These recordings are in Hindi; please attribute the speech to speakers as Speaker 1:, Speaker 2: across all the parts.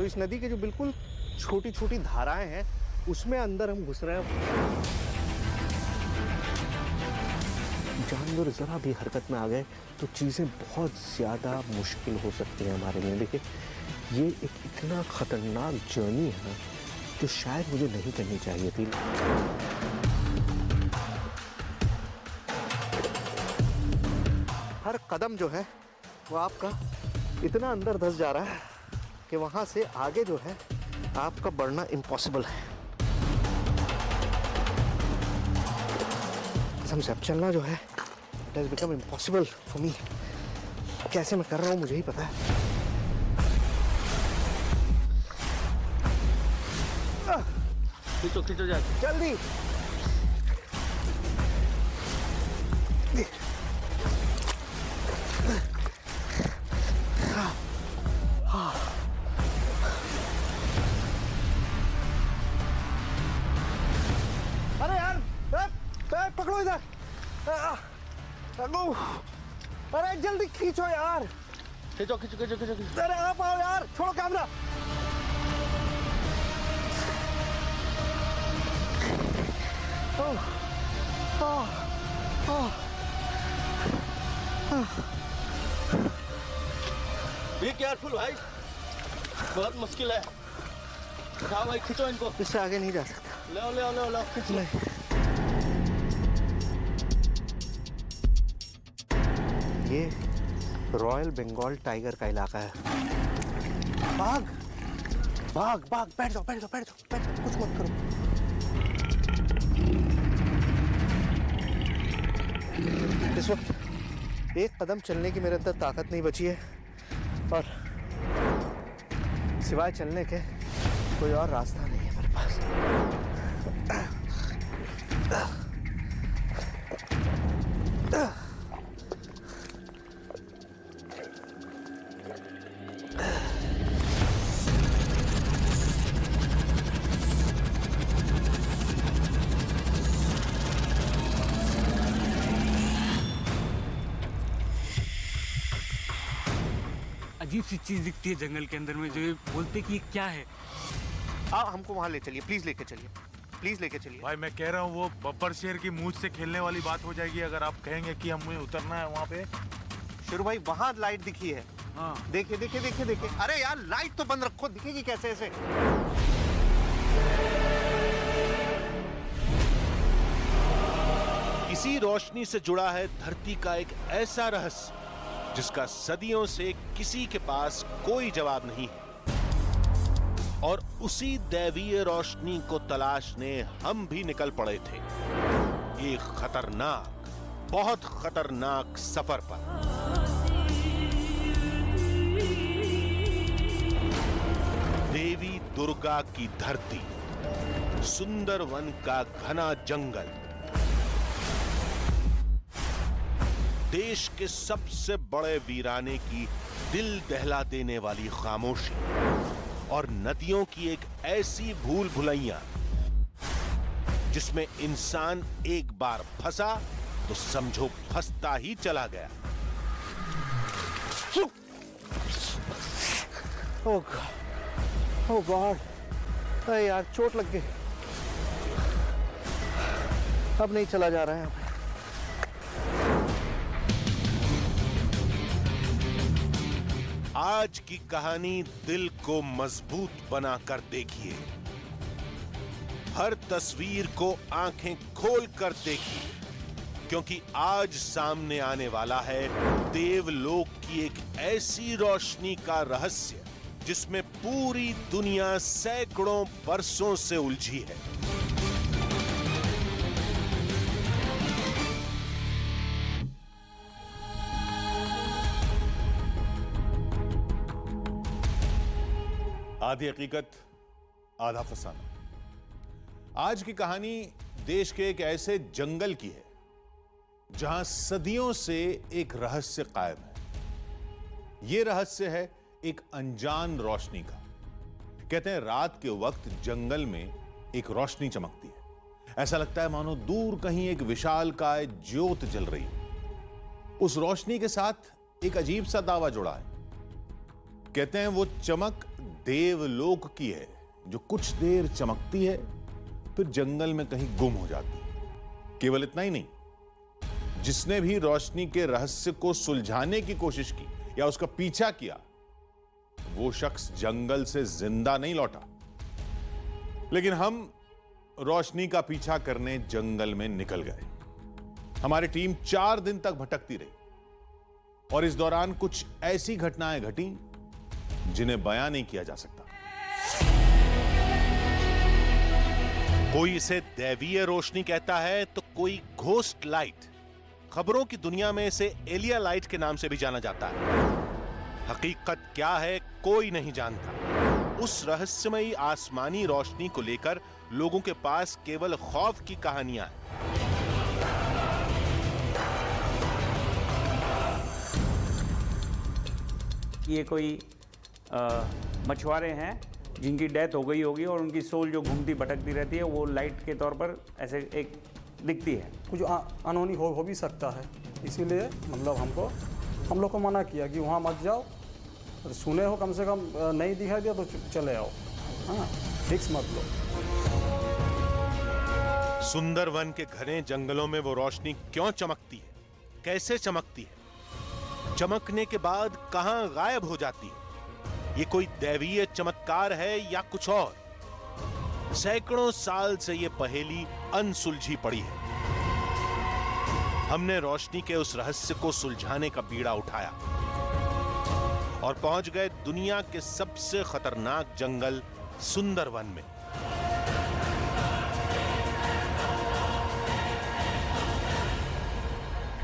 Speaker 1: तो इस नदी के जो बिल्कुल छोटी छोटी धाराएं हैं उसमें अंदर हम घुस रहे हैं। जानवर जरा भी हरकत में आ गए तो चीजें बहुत ज्यादा मुश्किल हो सकती हैं हमारे लिए। देखिए, ये एक इतना खतरनाक जर्नी है ना जो शायद मुझे नहीं करनी चाहिए थी। हर कदम जो है वो आपका इतना अंदर धंस जा रहा है कि वहां से आगे जो है आपका बढ़ना इम्पॉसिबल है। कसम से अब चलना जो है it has become impossible for me. कैसे मैं कर रहा हूँ मुझे ही पता है।
Speaker 2: खींचो खींचो जा
Speaker 1: जल्दी। अरे यार पकड़ो इधर। अरे जल्दी खींचो यार।
Speaker 2: खींचो खींचो खींचो खींचो खींचो।
Speaker 1: अरे आप आओ यार, छोड़ो कैमरा।
Speaker 2: बी केयरफुल भाई, बहुत मुश्किल है। उठाओ भाई, खींचो इनको।
Speaker 1: इससे आगे नहीं जा सकता।
Speaker 2: ले ले ले ले खींच ले।
Speaker 1: ये रॉयल बंगाल टाइगर का इलाका है। भाग भाग भाग, बैठ जाओ बैठ जाओ बैठ जाओ बैठ जाओ, कुछ मत करो। इस वक्त एक कदम चलने की मेरे अंदर ताकत नहीं बची है और सिवाय चलने के कोई और रास्ता नहीं है मेरे पास।
Speaker 3: अजीब सी चीज दिखती है जंगल के अंदर में, जो ये बोलते कि ये क्या है।
Speaker 1: आप हमको वहां ले चलिए, प्लीज लेके चलिए, प्लीज लेके चलिए।
Speaker 4: भाई मैं कह रहा हूँ वो बब्बर शेर की मूंछ से खेलने वाली बात हो जाएगी अगर आप कहेंगे कि हमें उतरना है वहाँ पे।
Speaker 1: शुरू भाई वहां लाइट दिखी है।
Speaker 3: हाँ
Speaker 1: देखिए देखिए देखिए देखिए। अरे यार लाइट तो बंद रखो, दिखेगी कैसे ऐसे।
Speaker 5: इसी रोशनी से जुड़ा है धरती का एक ऐसा रहस्य जिसका सदियों से किसी के पास कोई जवाब नहीं है। और उसी दैवीय रोशनी को तलाशने हम भी निकल पड़े थे एक खतरनाक, बहुत खतरनाक सफर पर। देवी दुर्गा की धरती, सुंदर वन का घना जंगल, देश के सबसे बड़े वीराने की दिल दहला देने वाली खामोशी और नदियों की एक ऐसी भूल भुलैया जिसमें इंसान एक बार फंसा तो समझो फंसता ही चला गया।
Speaker 1: ओह गॉड, अरे यार चोट लग गई, अब नहीं चला जा रहा है।
Speaker 5: आज की कहानी दिल को मजबूत बनाकर देखिए, हर तस्वीर को आंखें खोल कर देखिए, क्योंकि आज सामने आने वाला है देवलोक की एक ऐसी रोशनी का रहस्य जिसमें पूरी दुनिया सैकड़ों वर्षों से उलझी है।
Speaker 4: आधी हकीकत आधा फसाना। आज की कहानी देश के एक ऐसे जंगल की है जहां सदियों से एक रहस्य कायम है। यह रहस्य है एक अनजान रोशनी का। कहते हैं रात के वक्त जंगल में एक रोशनी चमकती है, ऐसा लगता है मानो दूर कहीं एक विशालकाय ज्योत जल रही है। उस रोशनी के साथ एक अजीब सा दावा जुड़ा है। कहते हैं वो चमक देवलोक की है जो कुछ देर चमकती है फिर जंगल में कहीं गुम हो जाती है। केवल इतना ही नहीं, जिसने भी रोशनी के रहस्य को सुलझाने की कोशिश की या उसका पीछा किया, वो शख्स जंगल से जिंदा नहीं लौटा। लेकिन हम रोशनी का पीछा करने जंगल में निकल गए। हमारी टीम 4 दिन तक भटकती रही और इस दौरान कुछ ऐसी घटनाएं घटी जिन्हें बयां नहीं किया जा सकता।
Speaker 5: कोई इसे दैवीय रोशनी कहता है तो कोई घोस्ट लाइट, खबरों की दुनिया में इसे एलिया लाइट के नाम से भी जाना जाता है। हकीकत क्या है कोई नहीं जानता। उस रहस्यमयी आसमानी रोशनी को लेकर लोगों के पास केवल खौफ की कहानियां हैं।
Speaker 6: ये कोई मछुआरे हैं जिनकी डेथ हो गई होगी और उनकी सोल जो घूमती भटकती रहती है वो लाइट के तौर पर ऐसे एक दिखती है।
Speaker 7: कुछ अनहोनी हो भी सकता है, इसीलिए मतलब हम लोग को मना किया कि वहाँ मत जाओ। सुने हो कम से कम नहीं दिखाई दिया तो चले आओ, हाँ फिक्स मत लो।
Speaker 5: सुंदरवन के घने जंगलों में वो रोशनी क्यों चमकती है, कैसे चमकती है, चमकने के बाद कहां गायब हो जाती है? ये कोई दैवीय चमत्कार है या कुछ और? सैकड़ों साल से ये पहेली अनसुलझी पड़ी है। हमने रोशनी के उस रहस्य को सुलझाने का बीड़ा उठाया और पहुंच गए दुनिया के सबसे खतरनाक जंगल सुंदरवन में।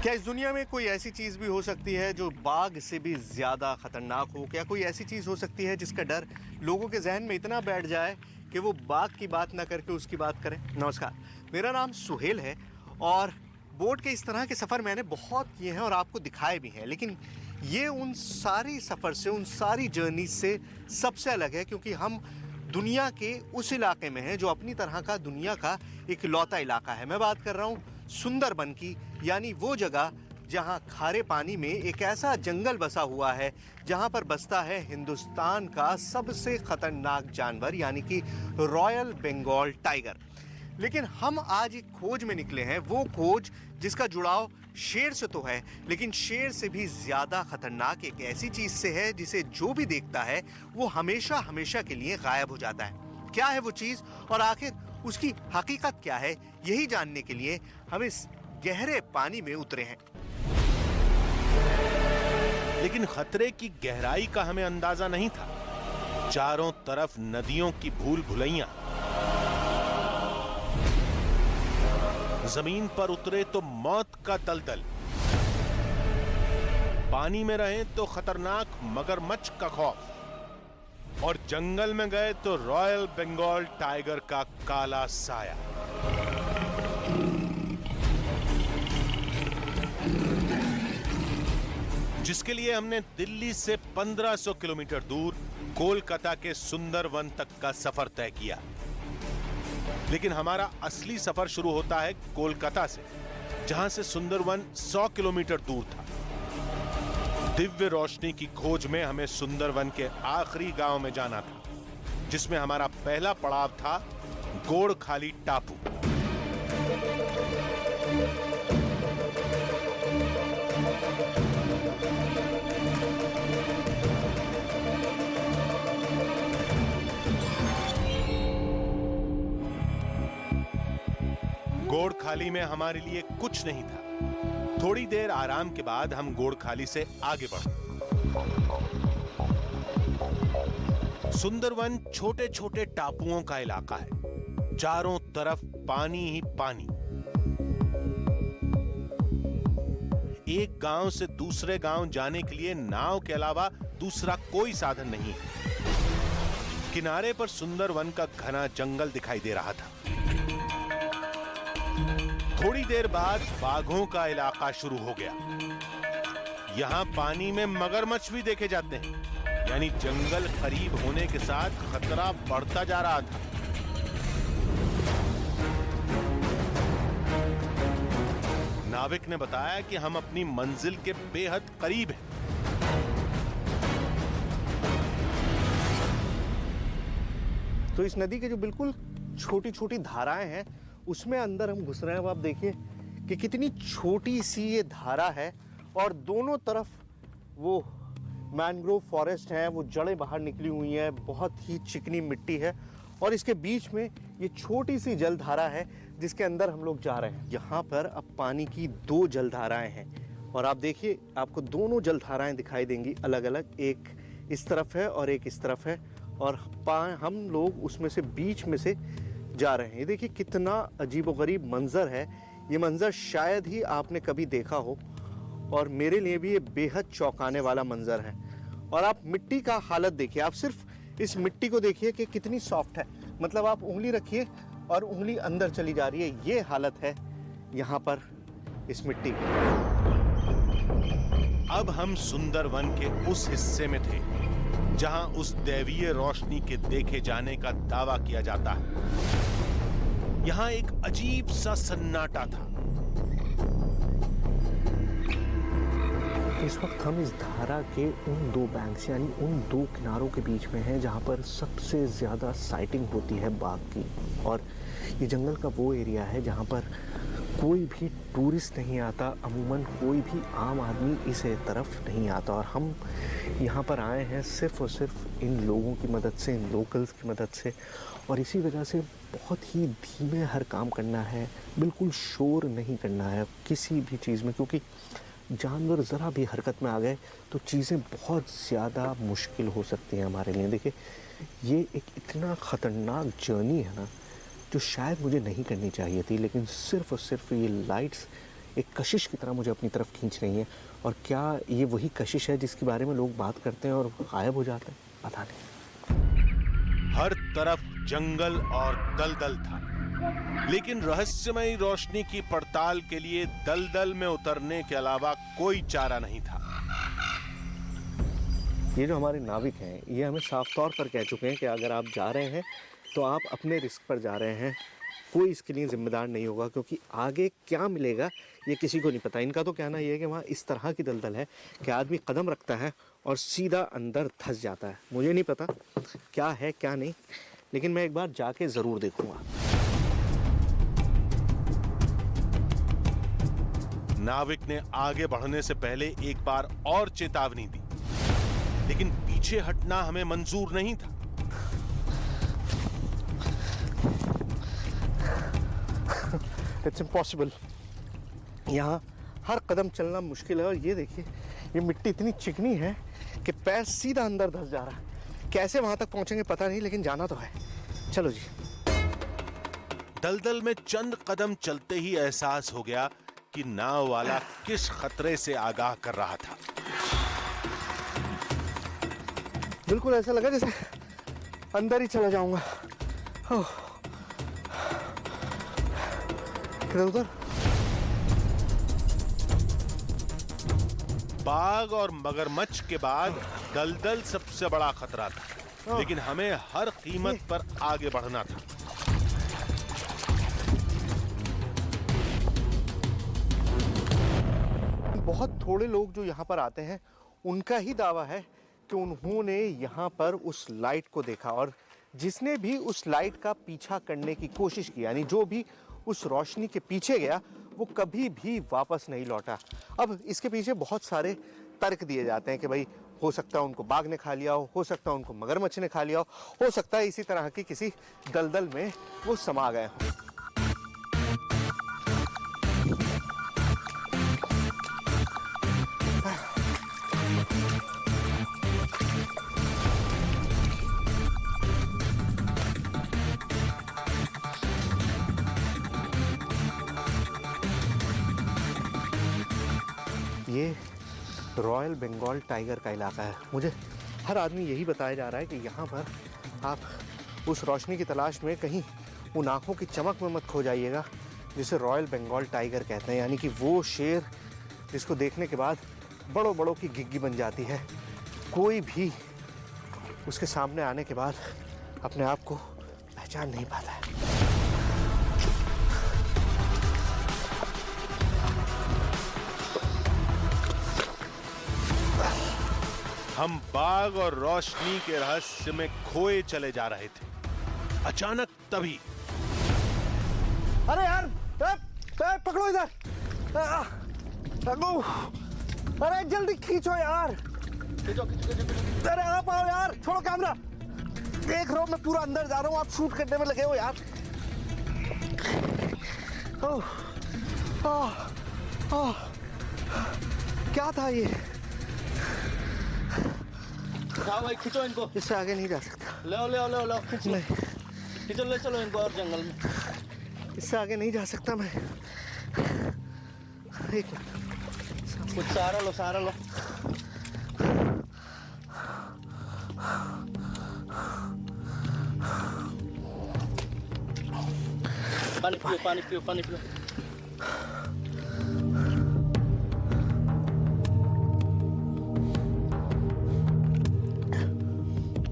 Speaker 2: क्या इस दुनिया में कोई ऐसी चीज भी हो सकती है जो बाघ से भी ज्यादा खतरनाक हो? क्या कोई ऐसी चीज हो सकती है जिसका डर लोगों के जहन में इतना बैठ जाए कि वो बाघ की बात ना करके उसकी बात करें? नमस्कार, मेरा नाम सुहेल है और बोट के इस तरह के सफ़र मैंने बहुत किए हैं और आपको दिखाए भी हैं, लेकिन ये उन सारी सफ़र से, उन सारी जर्नी से सबसे अलग है, क्योंकि हम दुनिया के उस इलाके में हैं जो अपनी तरह का दुनिया का एक लौता इलाका है। मैं बात कर रहा हूँ सुंदरबन की, यानी वो जगह जहाँ खारे पानी में एक ऐसा जंगल बसा हुआ है जहाँ पर बसता है हिंदुस्तान का सबसे खतरनाक जानवर, यानी कि रॉयल बंगाल टाइगर। लेकिन हम आज एक खोज में निकले हैं, वो खोज जिसका जुड़ाव शेर से तो है, लेकिन शेर से भी ज्यादा खतरनाक एक ऐसी चीज से है जिसे जो भी देखता है वो हमेशा हमेशा के लिए गायब हो जाता है। क्या है वो चीज और आखिर उसकी हकीकत क्या है, यही जानने के लिए हम इस गहरे पानी में उतरे हैं।
Speaker 5: लेकिन खतरे की गहराई का हमें अंदाजा नहीं था। चारों तरफ नदियों की भूल भुलैया, जमीन पर उतरे तो मौत का दलदल, पानी में रहे तो खतरनाक मगरमच्छ का खौफ और जंगल में गए तो रॉयल बंगाल टाइगर का काला साया। जिसके लिए हमने दिल्ली से 1500 किलोमीटर दूर कोलकाता के सुंदरवन तक का सफर तय किया। लेकिन हमारा असली सफर शुरू होता है कोलकाता से, जहां से सुंदरवन 100 किलोमीटर दूर था। दिव्य रोशनी की खोज में हमें सुंदरवन के आखिरी गांव में जाना था, जिसमें हमारा पहला पड़ाव था गोड़खाली टापू। गोड़खाली में हमारे लिए कुछ नहीं था। थोड़ी देर आराम के बाद हम गोड़खाली से आगे बढ़े। सुंदरवन छोटे छोटे टापुओं का इलाका है, चारों तरफ पानी ही पानी। एक गांव से दूसरे गांव जाने के लिए नाव के अलावा दूसरा कोई साधन नहीं है। किनारे पर सुंदरवन का घना जंगल दिखाई दे रहा था। थोड़ी देर बाद बाघों का इलाका शुरू हो गया। यहां पानी में मगरमच्छ भी देखे जाते हैं, यानी जंगल करीब होने के साथ खतरा बढ़ता जा रहा था। नाविक ने बताया कि हम अपनी मंजिल के बेहद करीब हैं।
Speaker 2: तो इस नदी के जो बिल्कुल छोटी छोटी धाराएं हैं उसमें अंदर हम घुस रहे हैं। अब आप देखिए कि कितनी छोटी सी ये धारा है और दोनों तरफ वो मैंग्रोव फॉरेस्ट है, वो जड़ें बाहर निकली हुई हैं, बहुत ही चिकनी मिट्टी है और इसके बीच में ये छोटी सी जलधारा है जिसके अंदर हम लोग जा रहे हैं। यहाँ पर अब पानी की 2 जलधाराएं हैं और आप देखिए आपको दोनों जलधाराएं दिखाई देंगी अलग अलग, एक इस तरफ है और एक इस तरफ है और हम लोग उसमें से बीच में से जा रहे हैं। ये देखिए कितना अजीबोगरीब मंजर है, ये मंजर शायद ही आपने कभी देखा हो और मेरे लिए भी ये बेहद चौंकाने वाला मंजर है। और आप मिट्टी का हालत देखिए, आप सिर्फ इस मिट्टी को देखिए कि कितनी सॉफ्ट है, मतलब आप उंगली रखिए और उंगली अंदर चली जा रही है, ये हालत है यहाँ पर इस मिट्टी की।
Speaker 5: अब हम सुंदरवन के उस हिस्से में थे जहां उस दैवीय रोशनी के देखे जाने का दावा किया जाता है। यहां एक अजीब सा सन्नाटा था।
Speaker 1: इस वक्त हम इस धारा के उन 2 बैंक्स यानी उन 2 किनारों के बीच में हैं जहां पर सबसे ज़्यादा साइटिंग होती है बाघ की। और ये जंगल का वो एरिया है जहां पर कोई भी टूरिस्ट नहीं आता, अमूमन कोई भी आम आदमी इस तरफ नहीं आता और हम यहाँ पर आए हैं सिर्फ़ और सिर्फ इन लोगों की मदद से, इन लोकल्स की मदद से। और इसी वजह से बहुत ही धीमे हर काम करना है, बिल्कुल शोर नहीं करना है किसी भी चीज़ में, क्योंकि जानवर ज़रा भी हरकत में आ गए तो चीज़ें बहुत ज़्यादा मुश्किल हो सकती हैं हमारे लिए। देखिए ये एक इतना ख़तरनाक जर्नी है ना जो शायद मुझे नहीं करनी चाहिए थी, लेकिन सिर्फ़ और सिर्फ ये लाइट्स एक कशिश की तरह मुझे अपनी तरफ खींच रही हैं। और क्या ये वही कशिश है जिसके बारे में लोग बात करते हैं और गायब हो जाते हैं, पता नहीं।
Speaker 5: हर तरफ जंगल और दलदल था, लेकिन रहस्यमयी रोशनी की पड़ताल के लिए दलदल में उतरने के अलावा कोई चारा नहीं था।
Speaker 2: ये जो हमारे नाविक हैं ये हमें साफ तौर पर कह चुके हैं कि अगर आप जा रहे हैं तो आप अपने रिस्क पर जा रहे हैं, कोई इसके लिए जिम्मेदार नहीं होगा, क्योंकि आगे क्या मिलेगा ये किसी को नहीं पता। इनका तो कहना ये है कि वहाँ इस तरह की दलदल है कि आदमी कदम रखता है और सीधा अंदर धंस जाता है। मुझे नहीं पता क्या है क्या नहीं, लेकिन मैं एक बार जाके ज़रूर देखूंगा।
Speaker 5: नाविक ने आगे बढ़ने से पहले एक बार और चेतावनी दी, लेकिन पीछे हटना हमें मंजूर नहीं था।
Speaker 2: इट्स इम्पॉसिबल, यहाँ हर कदम चलना मुश्किल है। और ये देखिए ये मिट्टी इतनी चिकनी है कि पैर सीधा अंदर धंस जा रहा है। कैसे वहां तक पहुंचेंगे पता नहीं, लेकिन जाना तो है। चलो जी।
Speaker 5: दलदल में चंद कदम चलते ही एहसास हो गया कि नाव वाला किस खतरे से आगाह कर रहा था।
Speaker 2: बिल्कुल ऐसा लगा जैसे अंदर ही चला जाऊंगा। किधर उधर?
Speaker 5: बाघ और मगरमच्छ के बाद दलदल सबसे बड़ा खतरा था, लेकिन हमें हर कीमत पर आगे बढ़ना था।
Speaker 2: बहुत थोड़े लोग जो यहाँ पर आते हैं उनका ही दावा है कि उन्होंने यहाँ पर उस लाइट को देखा, और जिसने भी उस लाइट का पीछा करने की कोशिश की, यानी जो भी उस रोशनी के पीछे गया, वो कभी भी वापस नहीं लौटा। अब इसके पीछे बहुत सारे तर्क दिए जाते हैं कि भाई हो सकता है उनको बाघ ने खा लिया हो सकता है उनको मगरमच्छ ने खा लिया हो सकता है इसी तरह की किसी दलदल में वो समा गए हों। ये रॉयल बंगाल टाइगर का इलाका है। मुझे हर आदमी यही बताया जा रहा है कि यहाँ पर आप उस रोशनी की तलाश में कहीं उन आँखों की चमक में मत खो जाइएगा जिसे रॉयल बंगाल टाइगर कहते हैं, यानी कि वो शेर जिसको देखने के बाद बड़ों बड़ों की गिग्गी बन जाती है। कोई भी उसके सामने आने के बाद अपने आप को पहचान नहीं पाता है।
Speaker 5: हम बाघ और रोशनी के रहस्य में खोए चले जा रहे थे। अचानक तभी
Speaker 1: अरे यार पकड़ो इधर। अरे जल्दी खींचो यार। अरे आप आओ यार, छोड़ो कैमरा। देख रहा हूं मैं पूरा अंदर जा रहा हूं, आप शूट करने में लगे हो यार। क्या था ये?
Speaker 8: उठाओ भाई, खींचो इनको।
Speaker 1: इससे आगे नहीं जा सकता।
Speaker 8: ले खींच ले, खींचो, ले चलो इनको और जंगल में।
Speaker 1: इससे आगे नहीं जा सकता मैं। एक
Speaker 8: कुछ सहारा लो, सहारा लो। पानी पियो, पानी पियो, पानी पियो।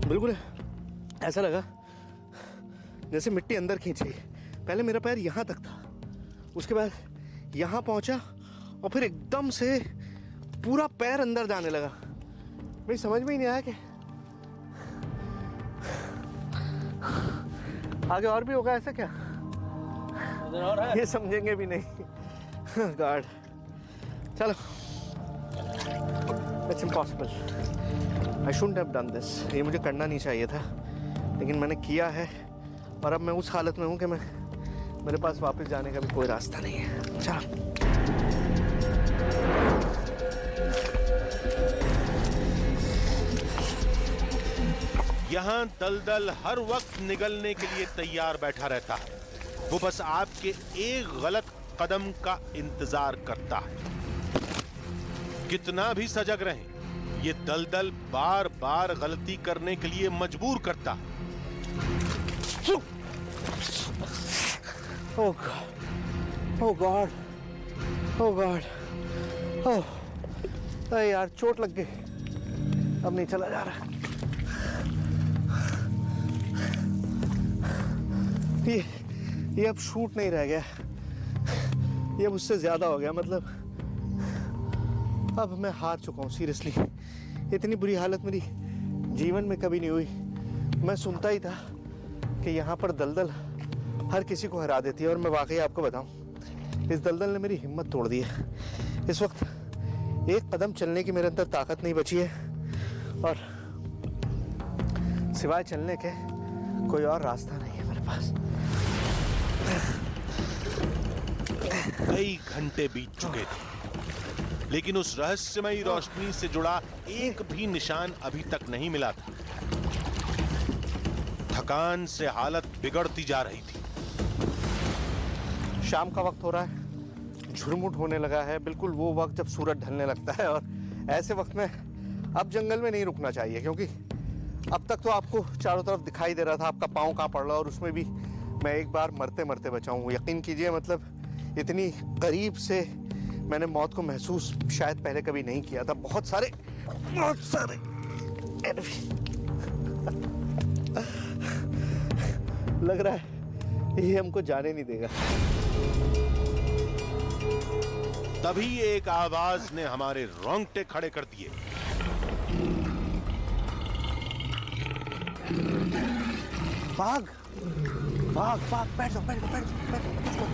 Speaker 1: बिल्कुल ऐसा लगा जैसे मिट्टी अंदर खींच रही है। पहले मेरा पैर यहाँ तक था, उसके बाद यहाँ पहुँचा और फिर एकदम से पूरा पैर अंदर जाने लगा। मेरी समझ में ही नहीं आया कि आगे और भी होगा ऐसा क्या?
Speaker 8: इधर और है?
Speaker 1: ये समझेंगे भी नहीं। गॉड, चलो। It's impossible. I shouldn't have done this. ये मुझे करना नहीं चाहिए था, लेकिन मैंने किया है और अब मैं उस हालत में हूँ कि मेरे पास वापस जाने का भी कोई रास्ता नहीं है। चलो।
Speaker 5: यहां दलदल हर वक्त निगलने के लिए तैयार बैठा रहता है। वो बस आपके एक गलत कदम का इंतजार करता है। कितना भी सजग रहें, ये दलदल बार बार गलती करने के लिए मजबूर करता है।
Speaker 1: Oh God. Oh God. Oh God. Oh. अरे यार चोट लग गई, अब नहीं चला जा रहा। ये अब शूट नहीं रह गया, ये अब उससे ज्यादा हो गया। मतलब अब मैं हार चुका हूँ सीरियसली। इतनी बुरी हालत मेरी जीवन में कभी नहीं हुई। मैं सुनता ही था कि यहाँ पर दलदल हर किसी को हरा देती है, और मैं वाकई आपको बताऊं, इस दलदल ने मेरी हिम्मत तोड़ दी है। इस वक्त एक कदम चलने की मेरे अंदर ताकत नहीं बची है, और सिवाय चलने के कोई और रास्ता नहीं है मेरे पास।
Speaker 5: कई घंटे बीत चुके थे, लेकिन उस रहस्यमयी रोशनी से जुड़ा एक भी निशान अभी तक नहीं मिला था। थकान से हालत बिगड़ती जा रही थी।
Speaker 1: शाम का वक्त हो रहा है, झुरमुट होने लगा है, बिल्कुल वो वक्त जब सूरज ढलने लगता है। और ऐसे वक्त में अब जंगल में नहीं रुकना चाहिए, क्योंकि अब तक तो आपको चारों तरफ दिखाई दे रहा था आपका पाँव कहाँ पड़ रहा है, और उसमें भी मैं एक बार मरते मरते बचा हूँ। यकीन कीजिए, मतलब इतनी करीब से मैंने मौत को महसूस शायद पहले कभी नहीं किया था। बहुत सारे लग रहा है ये हमको जाने नहीं देगा।
Speaker 5: तभी एक आवाज ने हमारे रोंगटे खड़े कर दिए।
Speaker 1: बाघ, बाघ, बाघ, बैठ जाओ, बैठ जाओ, बैठ जाओ, बैठ जाओ।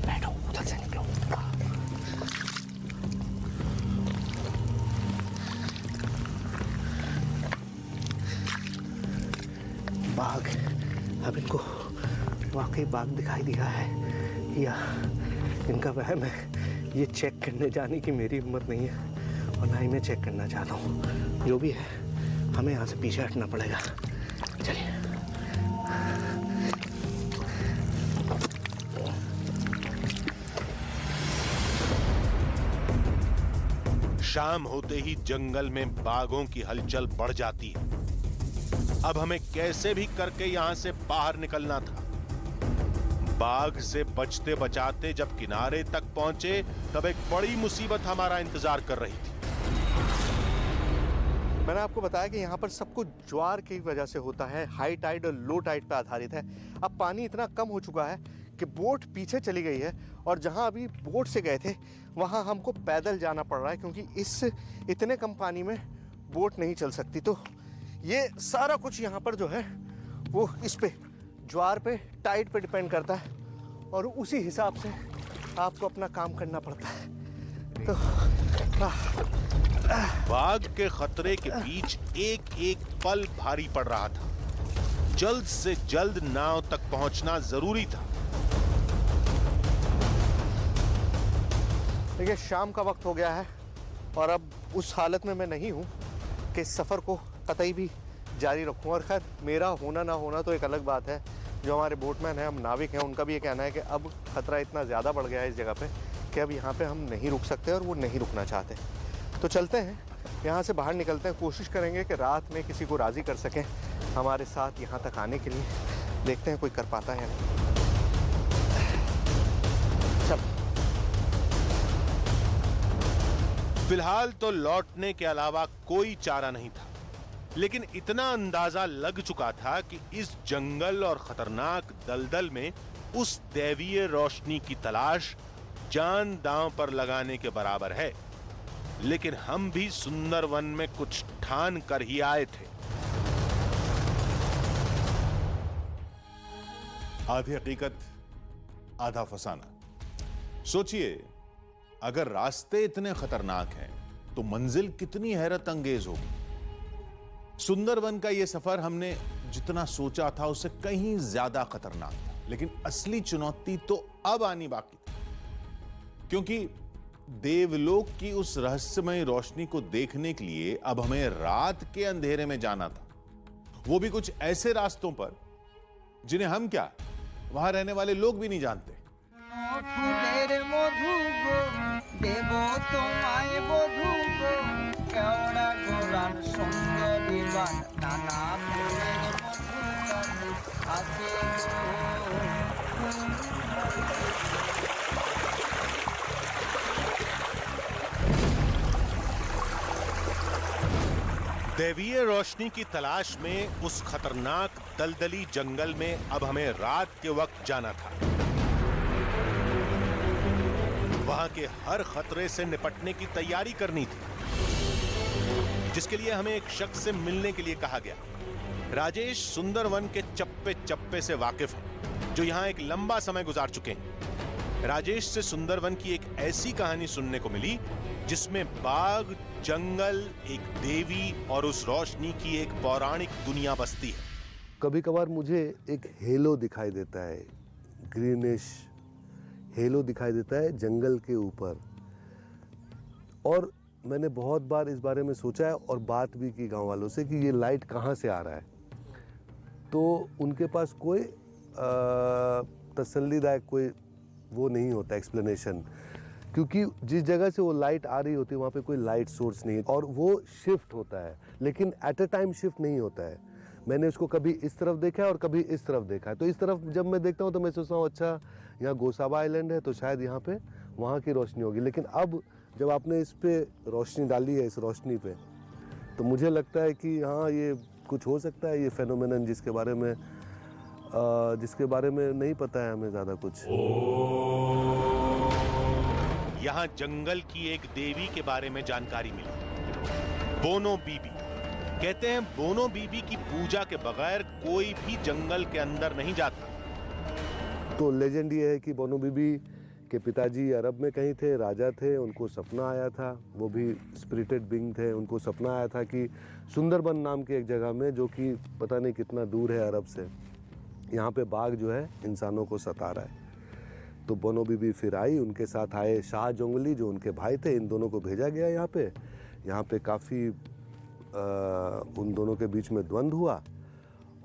Speaker 1: बैठो, उधर से निकलो। बाघ, अब इनको वाकई बाघ दिखाई दिया है या इनका वहम है, ये चेक करने जाने की मेरी हिम्मत नहीं है, और ना ही मैं चेक करना चाहता हूँ। जो भी है, हमें यहाँ से पीछे हटना पड़ेगा। चलिए।
Speaker 5: शाम होते ही जंगल में बाघों की हलचल बढ़ जाती है। अब हमें कैसे भी करके यहां से बाहर निकलना था। बाघ से बचते बचाते जब किनारे तक पहुंचे, तब एक बड़ी मुसीबत हमारा इंतजार कर रही थी।
Speaker 1: मैंने आपको बताया कि यहाँ पर सब कुछ ज्वार की वजह से होता है, हाई टाइड और लो टाइड पर आधारित है। अब पानी इतना कम हो चुका है कि बोट पीछे चली गई है, और जहाँ अभी बोट से गए थे वहाँ हमको पैदल जाना पड़ रहा है, क्योंकि इस इतने कम पानी में
Speaker 2: बोट नहीं चल सकती। तो ये सारा कुछ यहाँ पर जो है वो इस पे ज्वार पे टाइड पे डिपेंड करता है और उसी हिसाब से आपको अपना काम करना पड़ता है। तो
Speaker 5: बाघ के खतरे के बीच एक एक पल भारी पड़ रहा था। जल्द से जल्द नाव तक पहुंचना जरूरी था।
Speaker 2: देखिए शाम का वक्त हो गया है और अब उस हालत में मैं नहीं हूँ कि इस सफ़र को कतई भी जारी रखूँ। और खैर मेरा होना ना होना तो एक अलग बात है। जो हमारे बोटमैन हैं, हम नाविक हैं, उनका भी ये कहना है कि अब ख़तरा इतना ज़्यादा बढ़ गया है इस जगह पे कि अब यहाँ पे हम नहीं रुक सकते और वो नहीं रुकना चाहते। तो चलते हैं, यहाँ से बाहर निकलते हैं। कोशिश करेंगे कि रात में किसी को राज़ी कर सकें हमारे साथ यहाँ तक आने के लिए। देखते हैं कोई कर पाता है या नहीं। चल।
Speaker 5: फिलहाल तो लौटने के अलावा कोई चारा नहीं था, लेकिन इतना अंदाजा लग चुका था कि इस जंगल और खतरनाक दलदल में उस दैवीय रोशनी की तलाश जान दांव पर लगाने के बराबर है। लेकिन हम भी सुंदरवन में कुछ ठान कर ही आए थे।
Speaker 4: आधी हकीकत आधा फसाना। सोचिए, अगर रास्ते इतने खतरनाक हैं तो मंजिल कितनी हैरत अंगेज होगी। सुंदरवन का यह सफर हमने जितना सोचा था उससे कहीं ज्यादा खतरनाक था, लेकिन असली चुनौती तो अब आनी बाकी थी, क्योंकि देवलोक की उस रहस्यमय रोशनी को देखने के लिए अब हमें रात के अंधेरे में जाना था, वो भी कुछ ऐसे रास्तों पर जिन्हें हम क्या, वहां रहने वाले लोग भी नहीं जानते।
Speaker 9: ফুলের মধু গো দেব তোমায় বধু গো কেওড়া গোরান সুন্দরী বান নানা ফুলের মধু আছে
Speaker 5: दैवीय रोशनी की तलाश में उस खतरनाक दलदली जंगल में अब हमें रात के वक्त जाना था। वहां के हर खतरे से निपटने की तैयारी करनी थी, जिसके लिए हमें एक शख्स से मिलने के लिए कहा गया। राजेश सुंदरवन के चप्पे चप्पे से वाकिफ हैं, जो यहां एक लंबा समय गुजार चुके हैं। राजेश से सुंदरवन की एक ऐसी कहानी सुनने को मिली जिसमें बाघ, जंगल, एक देवी और उस रोशनी की एक पौराणिक दुनिया बसती है।
Speaker 10: कभी कभार मुझे एक हेलो दिखाई देता है, ग्रीनिश हेलो दिखाई देता है जंगल के ऊपर, और मैंने बहुत बार इस बारे में सोचा है और बात भी की गांव वालों से कि ये लाइट कहाँ से आ रहा है। तो उनके पास कोई तसल्लीदायक कोई वो नहीं होता एक्सप्लेनेशन, क्योंकि जिस जगह से वो लाइट आ रही होती है वहाँ पे कोई लाइट सोर्स नहीं है और वो शिफ्ट होता है, लेकिन एट अ टाइम शिफ्ट नहीं होता है। मैंने उसको कभी इस तरफ देखा है और कभी इस तरफ देखा है। तो इस तरफ जब मैं देखता हूँ तो मैं सोचता हूँ अच्छा यहाँ गोसाबा आइलैंड है तो शायद यहाँ पे वहाँ की रोशनी होगी, लेकिन अब जब आपने इस पे रोशनी डाली है, इस रोशनी पे, तो मुझे लगता है कि हाँ ये कुछ हो सकता है, ये फेनोमेनन जिसके बारे में नहीं पता है हमें ज़्यादा कुछ।
Speaker 5: यहाँ जंगल की एक देवी के बारे में जानकारी मिली, बोनो बीबी। कहते हैं बोनो बीबी की पूजा के बगैर कोई भी जंगल के अंदर नहीं जाता।
Speaker 10: तो लेजेंड ये है कि बोनो बीबी के पिताजी अरब में कहीं थे, राजा थे, उनको सपना आया था, वो भी स्पिरिटेड बीइंग थे, उनको सपना आया था कि सुंदरबन नाम की एक जगह में, जो कि पता नहीं कितना दूर है अरब से, यहाँ पे बाघ जो है इंसानों को सता रहा है। तो बोनो बीबी फिर आई, उनके साथ आए शाह जंगली जो उनके भाई थे, इन दोनों को भेजा गया यहाँ पे काफ़ी उन दोनों के बीच में द्वंद्व हुआ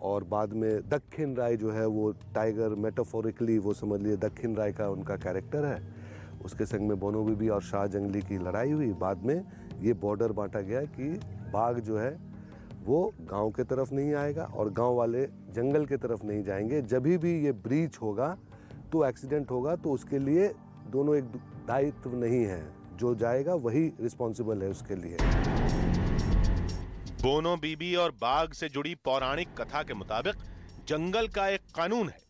Speaker 10: और बाद में दक्षिण राय जो है वो टाइगर, मेटाफोरिकली वो समझ लिए दक्षिण राय का उनका कैरेक्टर है, उसके संग में बोनो बीबी और शाह जंगली की लड़ाई हुई। बाद में ये बॉर्डर बांटा गया कि बाघ जो है वो गांव के तरफ नहीं आएगा और गांव वाले जंगल के तरफ नहीं जाएंगे। जब भी ये ब्रीच होगा तो एक्सीडेंट होगा, तो उसके लिए दोनों एक दायित्व नहीं है, जो जाएगा वही रिस्पॉन्सिबल है उसके लिए।
Speaker 5: बोनो बीबी और बाघ से जुड़ी पौराणिक कथा के मुताबिक जंगल का एक कानून है,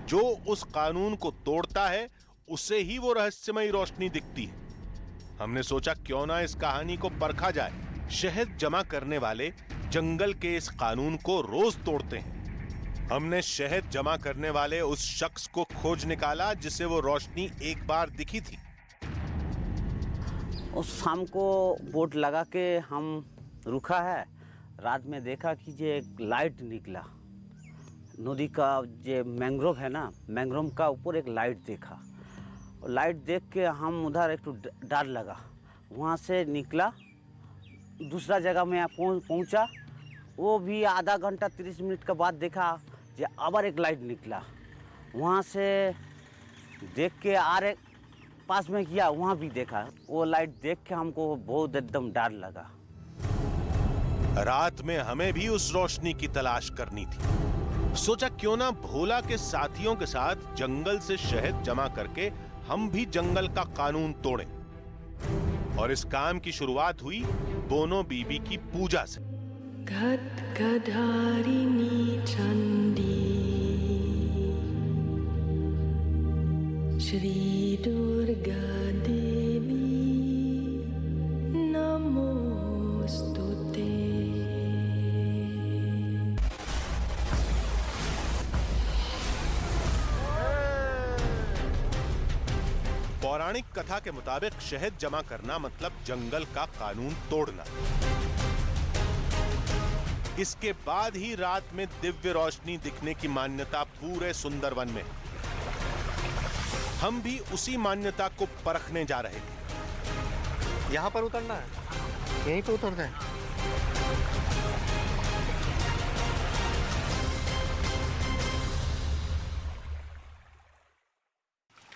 Speaker 5: जो उस कानून को तोड़ता है उसे ही वो रहस्यमयी रोशनी दिखती है। हमने सोचा क्यों ना इस कहानी को परखा जाए शहद जमा करने वाले जंगल के इस कानून को रोज तोड़ते हैं। हमने शहद जमा करने वाले उस शख्स को खोज निकाला जिसे वो रोशनी एक बार दिखी थी।
Speaker 11: उस शाम को बोट लगा के हम रुका है, रात में देखा कि जे एक लाइट निकला नदी का, जो मैंग्रोव है ना, मैंग्रोव का ऊपर एक लाइट देखा। लाइट देख के हम उधर एक तो डर लगा, वहाँ से निकला, दूसरा जगह में पहुँचा। वो भी आधा घंटा 30 मिनट के बाद देखा जो आबर एक लाइट निकला। वहाँ से देख के आरे पास में किया, वहाँ भी देखा। वो लाइट देख के हमको बहुत एकदम डर लगा।
Speaker 5: रात में हमें भी उस रोशनी की तलाश करनी थी। सोचा क्यों ना भोला के साथियों के साथ जंगल से शहद जमा करके हम भी जंगल का कानून तोड़ें। और इस काम की शुरुआत हुई बोनो बीबी की पूजा से।
Speaker 12: खड्गधारिणी चंडी श्री दुर्गा देवी नमोस्तुते।
Speaker 5: पौराणिक कथा के मुताबिक शहद जमा करना मतलब जंगल का कानून तोड़ना। इसके बाद ही रात में दिव्य रोशनी दिखने की मान्यता पूरे सुंदरवन में। हम भी उसी मान्यता को परखने जा रहे थे।
Speaker 2: यहाँ पर उतरना है, यहीं पे उतरना है।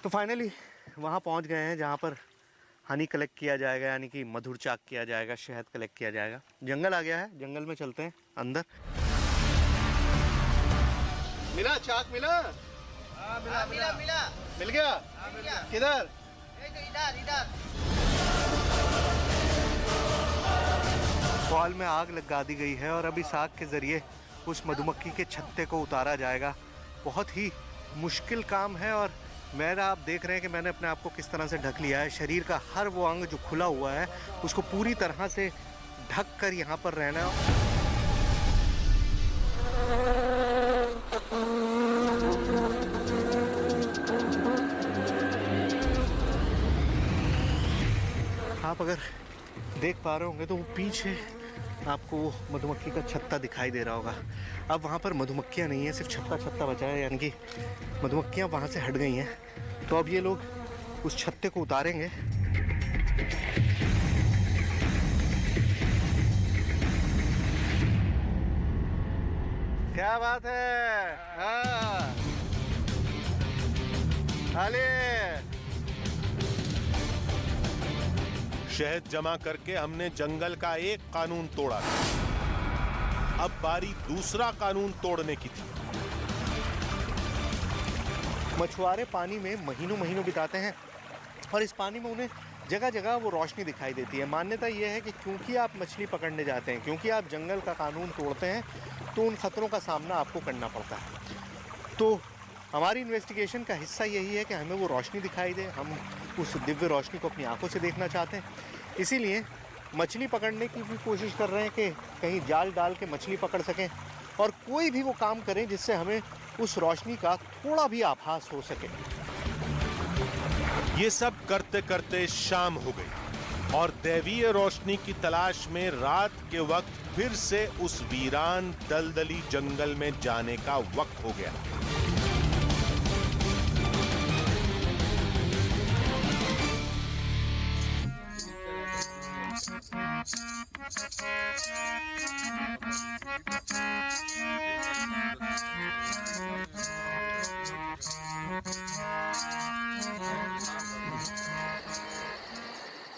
Speaker 2: तो फाइनली वहाँ पहुँच गए हैं जहाँ पर हनी कलेक्ट किया जाएगा, यानी कि मधुर चाक किया जाएगा, शहद कलेक्ट किया जाएगा। जंगल आ गया है, जंगल में चलते हैं अंदर। मिला चाक? मिला? मिला। मिल गया? किधर? इधर। फॉल में आग लगा दी गई है और अब इस आग के जरिए उस मधुमक्खी के छत्ते को उतारा जाएगा। बहुत ही मुश्किल काम है और आप देख रहे हैं कि मैंने अपने आप को किस तरह से ढक लिया है। शरीर का हर वो अंग जो खुला हुआ है उसको पूरी तरह से ढक कर यहाँ पर रहना है। आप अगर देख पा रहे होंगे तो वो पीछे आपको वो मधुमक्खी का छत्ता दिखाई दे रहा होगा। अब वहाँ पर मधुमक्खियाँ नहीं है, सिर्फ छत्ता बचा है, यानी कि मधुमक्खियाँ वहाँ से हट गई हैं। तो अब ये लोग उस छत्ते को उतारेंगे। क्या बात है? हाँ,
Speaker 5: शहद जमा करके हमने जंगल का एक कानून तोड़ा। अब बारी दूसरा कानून तोड़ने की थी।
Speaker 2: मछुआरे पानी में महीनों बिताते हैं और इस पानी में उन्हें जगह जगह वो रोशनी दिखाई देती है। मान्यता ये है कि क्योंकि आप मछली पकड़ने जाते हैं, क्योंकि आप जंगल का कानून तोड़ते हैं, तो उन खतरों का सामना आपको करना पड़ता है। तो हमारी इन्वेस्टिगेशन का हिस्सा यही है कि हमें वो रोशनी दिखाई दे। हम उस दिव्य रोशनी को अपनी आंखों से देखना चाहते हैं, इसीलिए मछली पकड़ने की भी कोशिश कर रहे हैं कि कहीं जाल डाल के मछली पकड़ सकें और कोई भी वो काम करें जिससे हमें उस रोशनी का थोड़ा भी आभास हो सके।
Speaker 5: ये सब करते करते शाम हो गई और दैवीय रोशनी की तलाश में रात के वक्त फिर से उस वीरान दलदली जंगल में जाने का वक्त हो गया।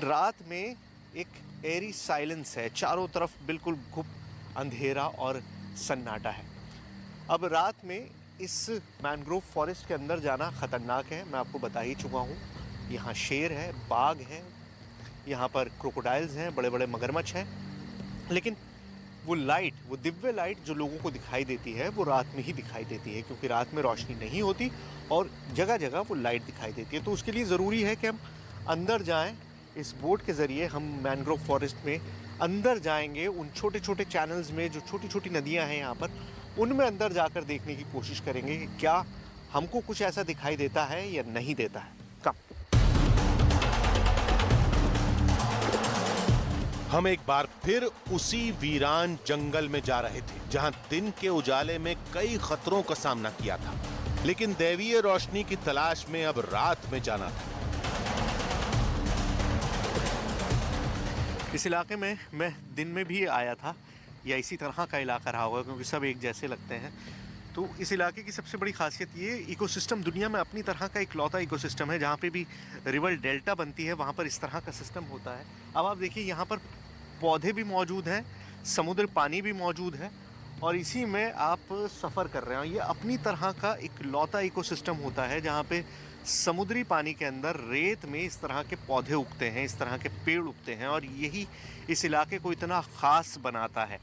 Speaker 2: रात में एक एरी साइलेंस है, चारों तरफ बिल्कुल घुप अंधेरा और सन्नाटा है। अब रात में इस मैंग्रोव फॉरेस्ट के अंदर जाना खतरनाक है, मैं आपको बता ही चुका हूँ। यहाँ शेर है, बाघ है, यहाँ पर क्रोकोडाइल्स हैं, बड़े बड़े मगरमच्छ हैं। लेकिन वो लाइट, वो दिव्य लाइट जो लोगों को दिखाई देती है, वो रात में ही दिखाई देती है, क्योंकि रात में रोशनी नहीं होती और जगह जगह वो लाइट दिखाई देती है। तो उसके लिए ज़रूरी है कि हम अंदर जाएं। इस बोट के ज़रिए हम मैंग्रोव फॉरेस्ट में अंदर जाएंगे उन छोटे छोटे चैनल्स में, जो छोटी छोटी नदियां हैं यहाँ पर, उनमें अंदर जाकर देखने की कोशिश करेंगे कि क्या हमको कुछ ऐसा दिखाई देता है या नहीं देता है। कम
Speaker 5: हम एक बार फिर उसी वीरान जंगल में जा रहे थे जहां दिन के उजाले में कई खतरों का सामना किया था, लेकिन दैवीय रोशनी की तलाश में अब रात में जाना था।
Speaker 2: इस इलाके में मैं दिन में भी आया था, या इसी तरह का इलाका रहा होगा क्योंकि सब एक जैसे लगते हैं। तो इस इलाके की सबसे बड़ी खासियत ये, इकोसिस्टम दुनिया में अपनी तरह का इकलौता इकोसिस्टम है। जहाँ पे भी रिवर डेल्टा बनती है वहाँ पर इस तरह का सिस्टम होता है। अब आप देखिए यहाँ पर पौधे भी मौजूद हैं, समुद्र पानी भी मौजूद है, और इसी में आप सफ़र कर रहे हैं। ये अपनी तरह का इकलौता इकोसिस्टम होता है जहाँ पे समुद्री पानी के अंदर रेत में इस तरह के पौधे उगते हैं, इस तरह के पेड़ उगते हैं, और यही इस इलाके को इतना ख़ास बनाता है।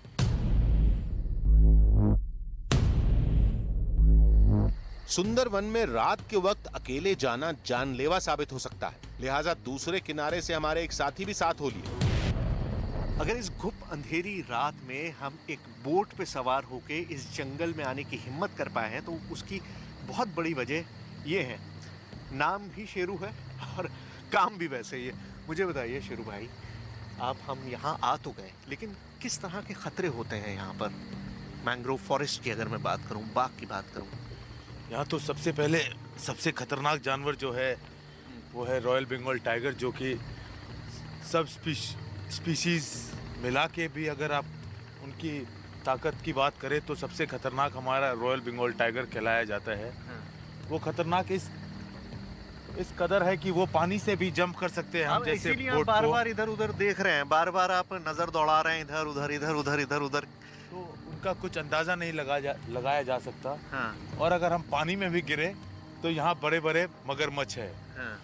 Speaker 5: सुंदरवन में रात के वक्त अकेले जाना जानलेवा साबित हो सकता है, लिहाजा दूसरे किनारे से हमारे एक साथी भी साथ हो लिए।
Speaker 2: अगर इस घुप अंधेरी रात में हम एक बोट पे सवार होके इस जंगल में आने की हिम्मत कर पाए हैं तो उसकी बहुत बड़ी वजह ये है, नाम भी शेरू है और काम भी वैसे ही है। मुझे बताइए शेरू भाई, हम यहाँ आ तो गए, लेकिन किस तरह के खतरे होते हैं यहाँ पर? मैंग्रोव फॉरेस्ट की अगर मैं बात करूँ, बाघ की बात करूँ,
Speaker 13: यहाँ तो सबसे पहले सबसे खतरनाक जानवर जो है वो है रॉयल बंगाल टाइगर, जो कि सब स्पीशीज मिला के भी अगर आप उनकी ताकत की बात करें तो सबसे खतरनाक हमारा रॉयल बंगाल टाइगर कहलाया जाता है। वो खतरनाक इस कदर है कि वो पानी से भी जंप कर सकते हैं। हम जैसे बोट
Speaker 2: बार बार इधर उधर देख रहे हैं, बार बार आप नजर दौड़ा रहे हैं इधर उधर इधर उधर इधर उधर,
Speaker 13: तो उनका कुछ अंदाजा नहीं लगाया जा सकता।
Speaker 2: हाँ।
Speaker 13: और अगर हम पानी में भी गिरे तो यहाँ बड़े बड़े मगरमच्छ है,
Speaker 2: हाँ।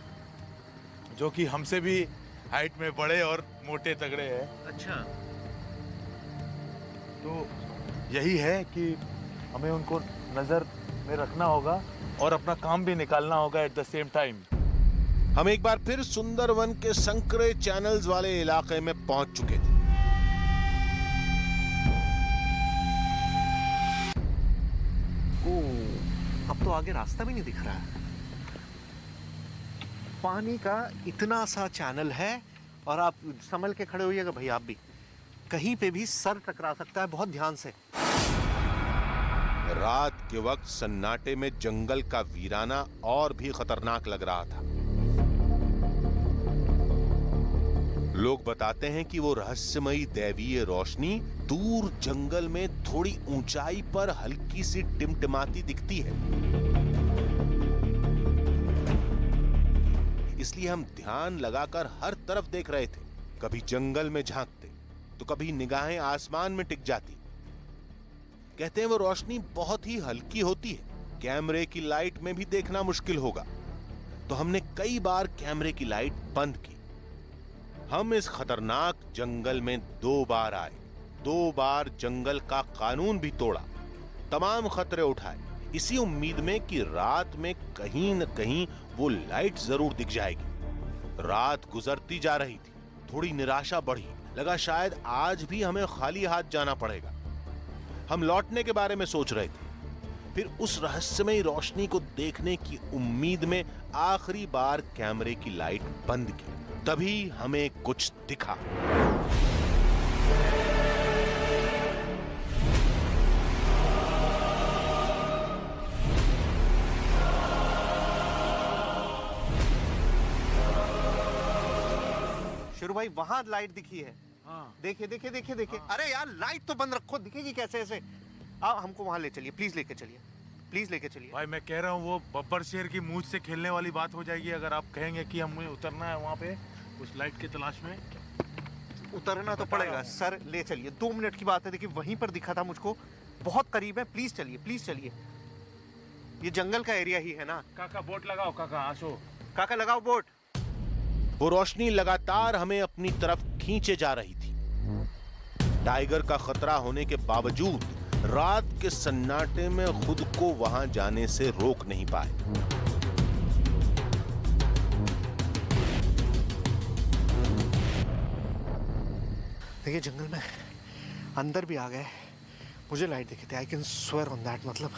Speaker 13: जो कि हमसे भी हाइट में बड़े और मोटे तगड़े हैं।
Speaker 2: अच्छा।
Speaker 13: तो यही है कि हमें उनको नजर में रखना होगा और अपना काम भी निकालना होगा एट द सेम टाइम।
Speaker 5: हम एक बार फिर सुंदरवन के संकरे चैनल्स वाले इलाके में पहुंच चुके थे।
Speaker 2: अब तो आगे रास्ता भी नहीं दिख रहा है। पानी का इतना सा चैनल है और आप संभल के खड़े होइएगा भाई, आप भी कहीं पे भी सर टकरा सकता है, बहुत ध्यान से।
Speaker 5: रात के वक्त सन्नाटे में जंगल का वीराना और भी खतरनाक लग रहा था। लोग बताते हैं कि वो रहस्यमयी दैवीय रोशनी दूर जंगल में थोड़ी ऊंचाई पर हल्की सी टिमटिमाती दिखती है। इसलिए हम ध्यान लगाकर हर तरफ देख रहे थे, कभी जंगल में झांकते तो कभी निगाहें आसमान में टिक जाती। कहते हैं वो रोशनी बहुत ही हल्की होती है, कैमरे की लाइट में भी देखना मुश्किल होगा। तो हमने कई बार कैमरे की लाइट बंद की। हम इस खतरनाक जंगल में 2 बार आए, 2 बार जंगल का कानून भी तोड़ा, तमाम खतरे उठाए, इसी उम्मीद में कि रात में कहीं न कहीं वो लाइट जरूर दिख जाएगी। रात गुजरती जा रही थी, थोड़ी निराशा बढ़ी, लगा शायद आज भी हमें खाली हाथ जाना पड़ेगा। हम लौटने के बारे में सोच रहे थे, फिर उस रहस्यमयी रोशनी को देखने की उम्मीद में आखिरी बार कैमरे की लाइट बंद की। तभी हमें कुछ दिखा।
Speaker 2: शेरू भाई वहां लाइट दिखी है। हाँ। देखिए देखिए देखिए देखिए। हाँ। अरे यार लाइट तो बंद रखो, दिखेगी कैसे ऐसे? आप हमको वहां ले चलिए, प्लीज लेके चलिए, प्लीज लेके चलिए।
Speaker 13: भाई मैं कह रहा हूँ वो बब्बर शेर की मूंछ से खेलने वाली बात हो जाएगी अगर आप कहेंगे कि हमें उतरना है वहाँ पे उस लाइट की तलाश में।
Speaker 2: उतरना तो पड़ेगा सर, ले चलिए, 2 मिनट की बात है। देखिए वहीं पर दिखा था मुझको, बहुत करीब है, प्लीज चलिए, प्लीज चलिए। ये जंगल का एरिया ही है ना।
Speaker 13: काका बोट लगाओ, काका आशो,
Speaker 2: काका लगाओ बोट।
Speaker 5: वो रोशनी लगातार हमें अपनी तरफ खींचे जा रही थी। टाइगर का खतरा होने के बावजूद रात के सन्नाटे में खुद को वहां जाने से रोक नहीं पाए।
Speaker 2: देखिए जंगल में अंदर भी आ गए, मुझे लाइट दिखी थी। I can swear on that, मतलब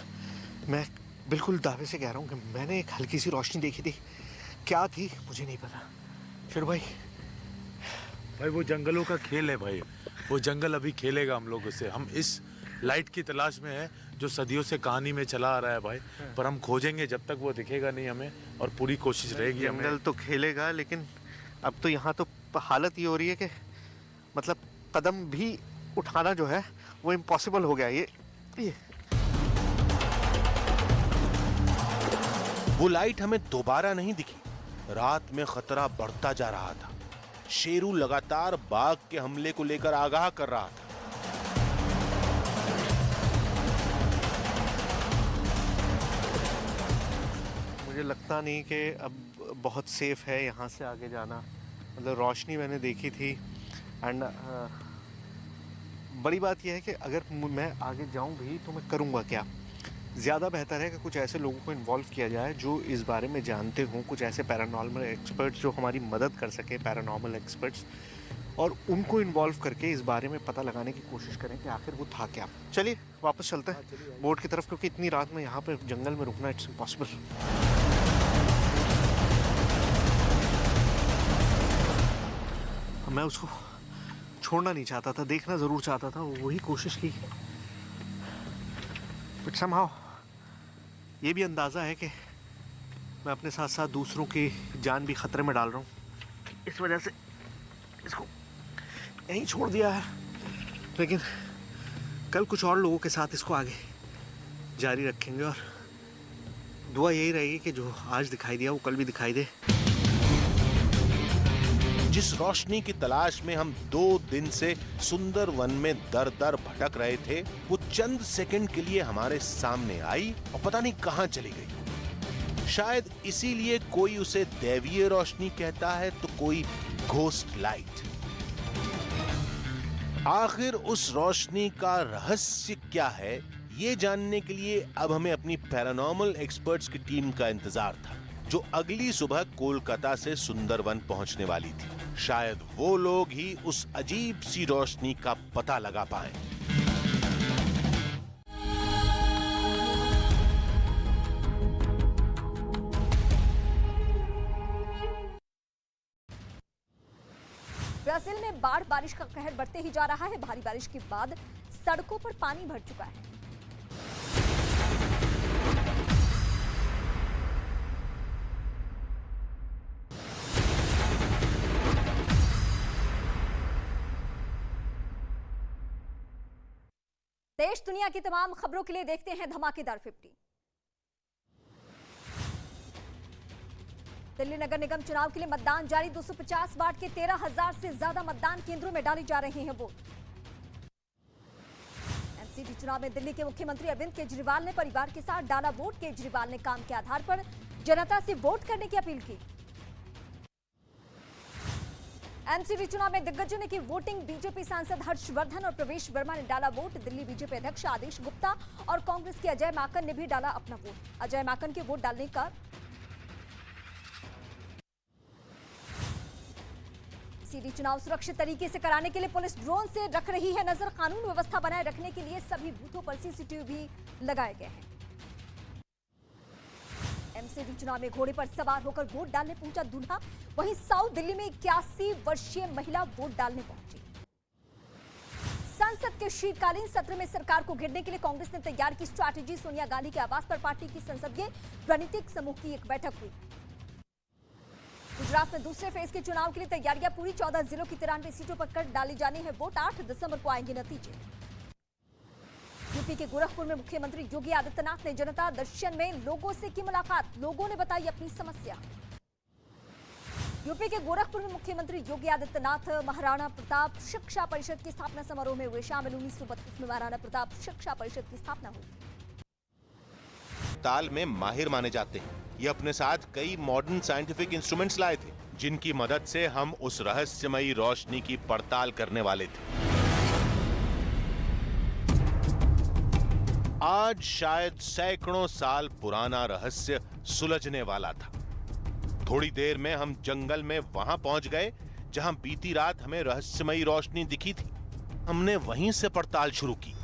Speaker 2: मैं बिल्कुल दावे से कह रहा हूँ कि मैंने एक हल्की सी रोशनी देखी थी। क्या थी मुझे नहीं पता। फिर भाई
Speaker 13: वो जंगलों का खेल है भाई, वो जंगल अभी खेलेगा हम लोगों से। हम इस लाइट की तलाश में है जो सदियों से कहानी में चला आ रहा है भाई, पर हम खोजेंगे जब तक वो दिखेगा नहीं हमें, और पूरी कोशिश रहेगी हमें।
Speaker 2: जंगल तो खेलेगा, लेकिन अब तो यहाँ तो हालत ये हो रही है कि मतलब कदम भी उठाना जो है वो इम्पॉसिबल हो गया। ये
Speaker 5: वो लाइट हमें दोबारा नहीं दिखी। रात में खतरा बढ़ता जा रहा था। शेरू लगातार बाघ के हमले को लेकर आगाह कर रहा था।
Speaker 2: मुझे लगता नहीं कि अब बहुत सेफ है यहाँ से आगे जाना। मतलब रोशनी मैंने देखी थी एंड बड़ी बात यह है कि अगर मैं आगे जाऊँ भी तो मैं करूँगा क्या। ज़्यादा बेहतर है कि कुछ ऐसे लोगों को इन्वॉल्व किया जाए जो इस बारे में जानते हों, कुछ ऐसे पैरानॉर्मल एक्सपर्ट्स जो हमारी मदद कर सके, पैरानॉर्मल एक्सपर्ट्स, और उनको इन्वॉल्व करके इस बारे में पता लगाने की कोशिश करें कि आखिर वो था क्या। चलिए वापस चलते हैं बोट की तरफ, क्योंकि इतनी रात में यहाँ पे जंगल में रुकना इट्स इम्पॉसिबल। मैं उसको छोड़ना नहीं चाहता था, देखना ज़रूर चाहता था, वही कोशिश की। बट समहाउ ये भी अंदाज़ा है कि मैं अपने साथ साथ दूसरों की जान भी ख़तरे में डाल रहा हूँ। इस वजह से इसको यहीं छोड़ दिया है, लेकिन कल कुछ और लोगों के साथ इसको आगे जारी रखेंगे, और दुआ यही रहेगी कि जो आज दिखाई दिया वो कल भी दिखाई दे।
Speaker 5: जिस रोशनी की तलाश में हम 2 दिन से सुंदर वन में दर दर भटक रहे थे, वो चंद सेकंड के लिए हमारे सामने आई और पता नहीं कहां चली गई। शायद इसीलिए कोई उसे दैवीय रोशनी कहता है तो कोई घोस्ट लाइट। आखिर उस रोशनी का रहस्य क्या है, ये जानने के लिए अब हमें अपनी पैरानॉर्मल एक्सपर्ट्स की टीम का इंतजार था, जो अगली सुबह कोलकाता से सुंदरवन पहुंचने वाली थी। शायद वो लोग ही उस अजीब सी रोशनी का पता लगा पाए।
Speaker 14: ब्राजील में बारिश का कहर बढ़ते ही जा रहा है। भारी बारिश के बाद सड़कों पर पानी भर चुका है। देश दुनिया की तमाम खबरों के लिए देखते हैं धमाकेदार 50। दिल्ली नगर निगम चुनाव के लिए मतदान जारी। 250 वार्ड के 13,000 से ज्यादा मतदान केंद्रों में डाले जा रहे हैं वोट। एमसीडी चुनाव में दिल्ली के मुख्यमंत्री अरविंद केजरीवाल ने परिवार के साथ डाला वोट। केजरीवाल ने काम के आधार पर जनता से वोट करने की अपील की। एमसीडी चुनाव में दिग्गजों ने की वोटिंग। बीजेपी सांसद हर्षवर्धन और प्रवेश वर्मा ने डाला वोट। दिल्ली बीजेपी अध्यक्ष आदेश गुप्ता और कांग्रेस के अजय माकन ने भी डाला अपना वोट। अजय माकन के वोट डालने का सीडी चुनाव सुरक्षित तरीके से कराने के लिए पुलिस ड्रोन से रख रही है नजर। कानून व्यवस्था बनाए रखने के लिए सभी बूथों पर सीसीटीवी भी लगाए गए हैं। एमसीडी चुनाव में घोड़े पर सवार होकर वोट डालने पहुंचा दूल्हा। वहीं साउथ दिल्ली में 81 वर्षीय महिला वोट डालने पहुंची। संसद के शीतकालीन सत्र में सरकार को घेरने के लिए कांग्रेस ने तैयार की स्ट्रैटेजी। सोनिया गांधी के आवास पर पार्टी की संसदीय रणनीतिक समूह की एक बैठक हुई। गुजरात में दूसरे फेज के चुनाव के लिए तैयारियां पूरी। 14 जिलों की 93 सीटों पर कर डाले जाने हैं वोट। 8 दिसंबर को आएंगे नतीजे। यूपी के गोरखपुर में मुख्यमंत्री योगी आदित्यनाथ ने जनता दर्शन में लोगों से की मुलाकात। लोगों ने बताई अपनी समस्या। यूपी के गोरखपुर में मुख्यमंत्री योगी आदित्यनाथ महाराणा प्रताप शिक्षा परिषद की स्थापना समारोह में हुए शामिल। 1932 में महाराणा प्रताप शिक्षा परिषद की स्थापना हुई।
Speaker 5: ताल में माहिर माने जाते हैं। ये अपने साथ कई मॉडर्न साइंटिफिक इंस्ट्रूमेंट्स लाए थे, जिनकी मदद से हम उस रहस्यमयी रोशनी की पड़ताल करने वाले थे। आज शायद सैकड़ों साल पुराना रहस्य सुलझने वाला था। थोड़ी देर में हम जंगल में वहां पहुंच गए जहां बीती रात हमें रहस्यमयी रोशनी दिखी थी। हमने वहीं से पड़ताल शुरू की।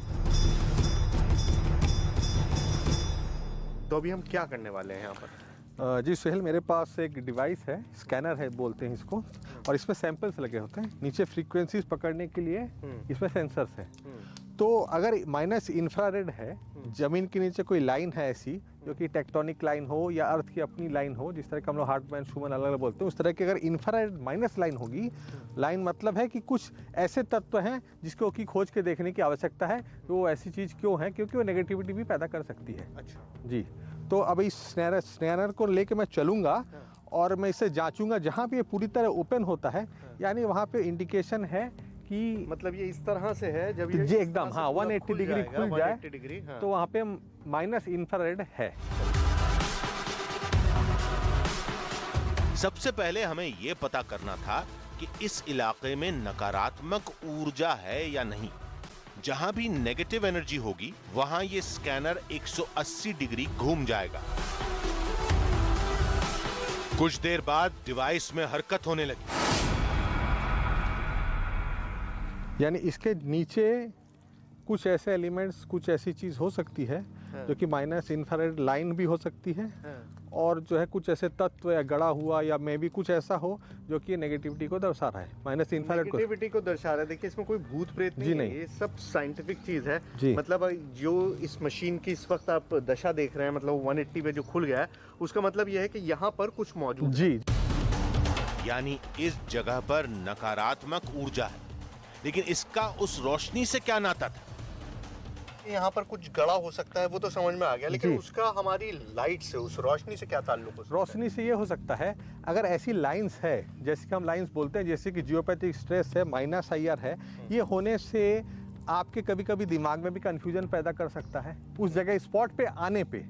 Speaker 2: तो अभी हम क्या करने वाले हैं यहाँ पर?
Speaker 15: जी सुहेल, मेरे पास एक डिवाइस है, स्कैनर है बोलते हैं इसको, और इसमें सैंपल्स लगे होते हैं। नीचे फ्रीक्वेंसीज पकड़ने के लिए इसमें सेंसर्स हैं। तो अगर माइनस इंफ्रारेड है, जमीन के नीचे कोई लाइन है ऐसी जो कि टेक्टोनिक लाइन हो या अर्थ की अपनी लाइन हो, जिस तरह का हम लोग हार्टमैन शूमन अलग अलग बोलते हैं, उस तरह की अगर इंफ्रारेड माइनस लाइन होगी, लाइन मतलब है कि कुछ ऐसे तत्व हैं जिसको की खोज के देखने की आवश्यकता है कि वो ऐसी चीज़ क्यों है, क्योंकि वो नेगेटिविटी भी पैदा कर सकती है।
Speaker 2: अच्छा
Speaker 15: जी, तो अब इस स्नैनर को लेके मैं चलूँगा और मैं इसे जांचूंगा। जहाँ पे ये पूरी तरह ओपन होता है, यानी वहाँ पे इंडिकेशन है कि
Speaker 2: मतलब ये इस तरह से है, जब ये
Speaker 15: जी एकदम हाँ 180 डिग्री खुल जाए
Speaker 2: 180 डिग्री, हाँ।
Speaker 15: तो वहाँ पे माइनस इंफ्रारेड है।
Speaker 5: सबसे पहले हमें यह पता करना था कि इस इलाके में नकारात्मक ऊर्जा है या नहीं। जहां भी नेगेटिव एनर्जी होगी वहां ये स्कैनर 180 डिग्री घूम जाएगा। कुछ देर बाद डिवाइस में हरकत होने लगी।
Speaker 15: यानी इसके नीचे कुछ ऐसे एलिमेंट्स, कुछ ऐसी चीज हो सकती है जो कि माइनस इंफ्रारेड लाइन भी हो सकती है, और जो है कुछ ऐसे तत्व या गड़ा हुआ या मे भी कुछ ऐसा हो जो कि नेगेटिविटी को दर्शा रहा है, माइनस इंफ्रारेड को,
Speaker 2: नेगेटिविटी को दर्शा रहा है। देखिए इसमें कोई भूत प्रेत नहीं है, ये सब साइंटिफिक चीज है। मतलब जो इस मशीन की इस वक्त आप दशा देख रहे हैं, मतलब 180 पे जो खुल गया है, उसका मतलब यह है कि यहाँ पर कुछ मौजूद
Speaker 15: जी
Speaker 5: है। यानी इस जगह पर नकारात्मक ऊर्जा है, लेकिन इसका उस रोशनी से क्या नाता था?
Speaker 2: यहाँ पर कुछ गड़ा हो सकता है, वो तो समझ में आ गया, लेकिन उसका हमारी लाइट से, उस रोशनी से क्या ताल्लुक हो सकता है?
Speaker 15: रोशनी से ये हो सकता है, अगर ऐसी लाइंस है, जैसे कि हम लाइंस बोलते हैं, जैसे कि जियोपैथिक स्ट्रेस है, माइनस IR है, ये होने से आपके कभी कभी दिमाग में भी कंफ्यूजन पैदा कर सकता है उस जगह स्पॉट पे आने पे।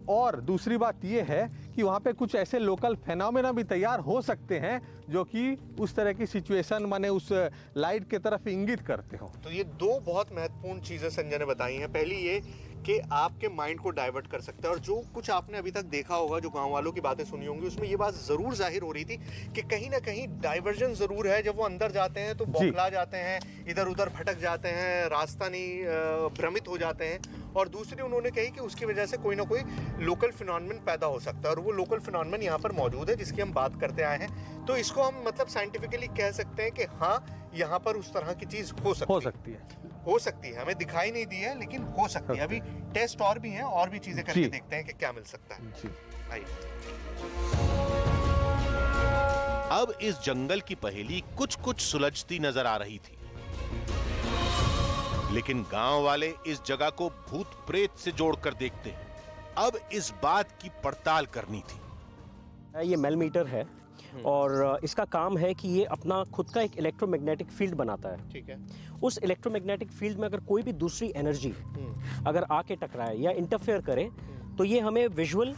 Speaker 15: और दूसरी बात ये है कि वहाँ पे कुछ ऐसे लोकल फेनोमेना भी तैयार हो सकते हैं जो कि उस तरह की सिचुएशन माने उस लाइट के तरफ इंगित करते हो।
Speaker 2: तो ये दो बहुत महत्वपूर्ण चीजें संजय ने बताई हैं। पहली ये कि आपके माइंड को डाइवर्ट कर सकता है, और जो कुछ आपने अभी तक देखा होगा, जो गांव वालों की बातें सुनी होंगी, उसमें ये बात जरूर जाहिर हो रही थी कि कहीं ना कहीं डाइवर्जन जरूर है। जब वो अंदर जाते हैं तो बौखला जाते हैं, इधर उधर भटक जाते हैं, रास्ता नहीं, भ्रमित हो जाते हैं। और दूसरी उन्होंने कही कि उसकी वजह से कोई ना कोई लोकल फिनोमेनन पैदा हो सकता है, और वो लोकल फिनोमेनन यहाँ पर मौजूद है जिसकी हम बात करते आए हैं। तो इसको हम मतलब साइंटिफिकली कह सकते हैं कि हाँ, यहाँ पर उस तरह की चीज हो सकती है। हमें दिखाई नहीं दी है, लेकिन हो सकती है। अभी टेस्ट और भी हैं, और भी चीजें करके देखते हैं कि क्या मिल सकता है। आइए।
Speaker 5: अब इस जंगल की पहेली कुछ कुछ सुलझती नजर आ रही थी, लेकिन गांव वाले इस जगह को भूत प्रेत से जोड़कर देखते हैं। अब इस बात की पड़ताल करनी थी।
Speaker 16: ये मेलमीटर है और इसका काम है कि ये अपना खुद का एक इलेक्ट्रोमैग्नेटिक फील्ड बनाता है।
Speaker 2: ठीक है।
Speaker 16: उस इलेक्ट्रोमैग्नेटिक फील्ड में अगर कोई भी दूसरी एनर्जी अगर आके टकराए या इंटरफेयर करे, तो ये हमें विजुअल,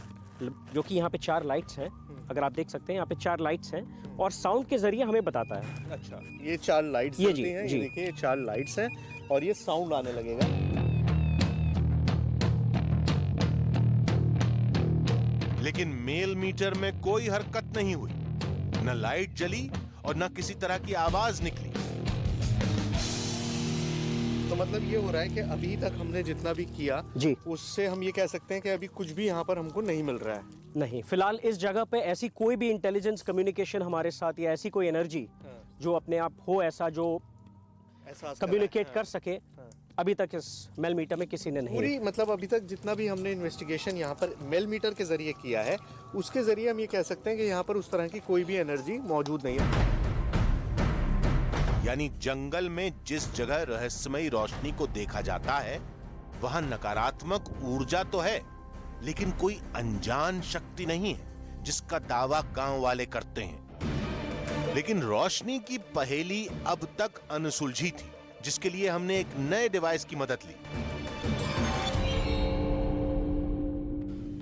Speaker 16: जो कि यहाँ पे 4 लाइट्स हैं, अगर आप देख सकते हैं यहाँ पे 4 लाइट्स हैं, और साउंड के जरिए हमें बताता है।
Speaker 2: अच्छा, ये 4 लाइट्स
Speaker 16: ये
Speaker 2: जलती हैं, ये देखिए 4 लाइट्स हैं, और ये साउंड आने लगेगा।
Speaker 5: लेकिन मेल मीटर में कोई हरकत नहीं हुई, न लाइट जली और न किसी तरह की आवाज निकली।
Speaker 2: तो मतलब ये हो रहा है कि अभी तक हमने जितना भी किया उससे हम ये कह सकते हैं कि अभी कुछ भी यहाँ पर हमको नहीं मिल रहा है।
Speaker 16: नहीं, फिलहाल इस जगह पे ऐसी कोई भी इंटेलिजेंस कम्युनिकेशन हमारे साथ, या ऐसी कोई एनर्जी जो अपने आप हो ऐसा जो कम्युनिकेट कर सके, अभी तक इस मेल मीटर में किसी ने नहीं।
Speaker 2: पूरी मतलब अभी तक जितना भी हमने इन्वेस्टिगेशन यहाँ पर मेल मीटर के जरिए किया है, उसके जरिए हम ये कह सकते हैं कि यहाँ पर उस तरह की कोई भी एनर्जी मौजूद नहीं है।
Speaker 5: यानी जंगल में जिस जगह रहस्यमयी रोशनी को देखा जाता है, वहां नकारात्मक ऊर्जा तो है, लेकिन कोई अनजान शक्ति नहीं है जिसका दावा गांव वाले करते हैं। लेकिन रोशनी की पहेली अब तक अनसुलझी थी, जिसके लिए हमने एक नए डिवाइस की मदद ली।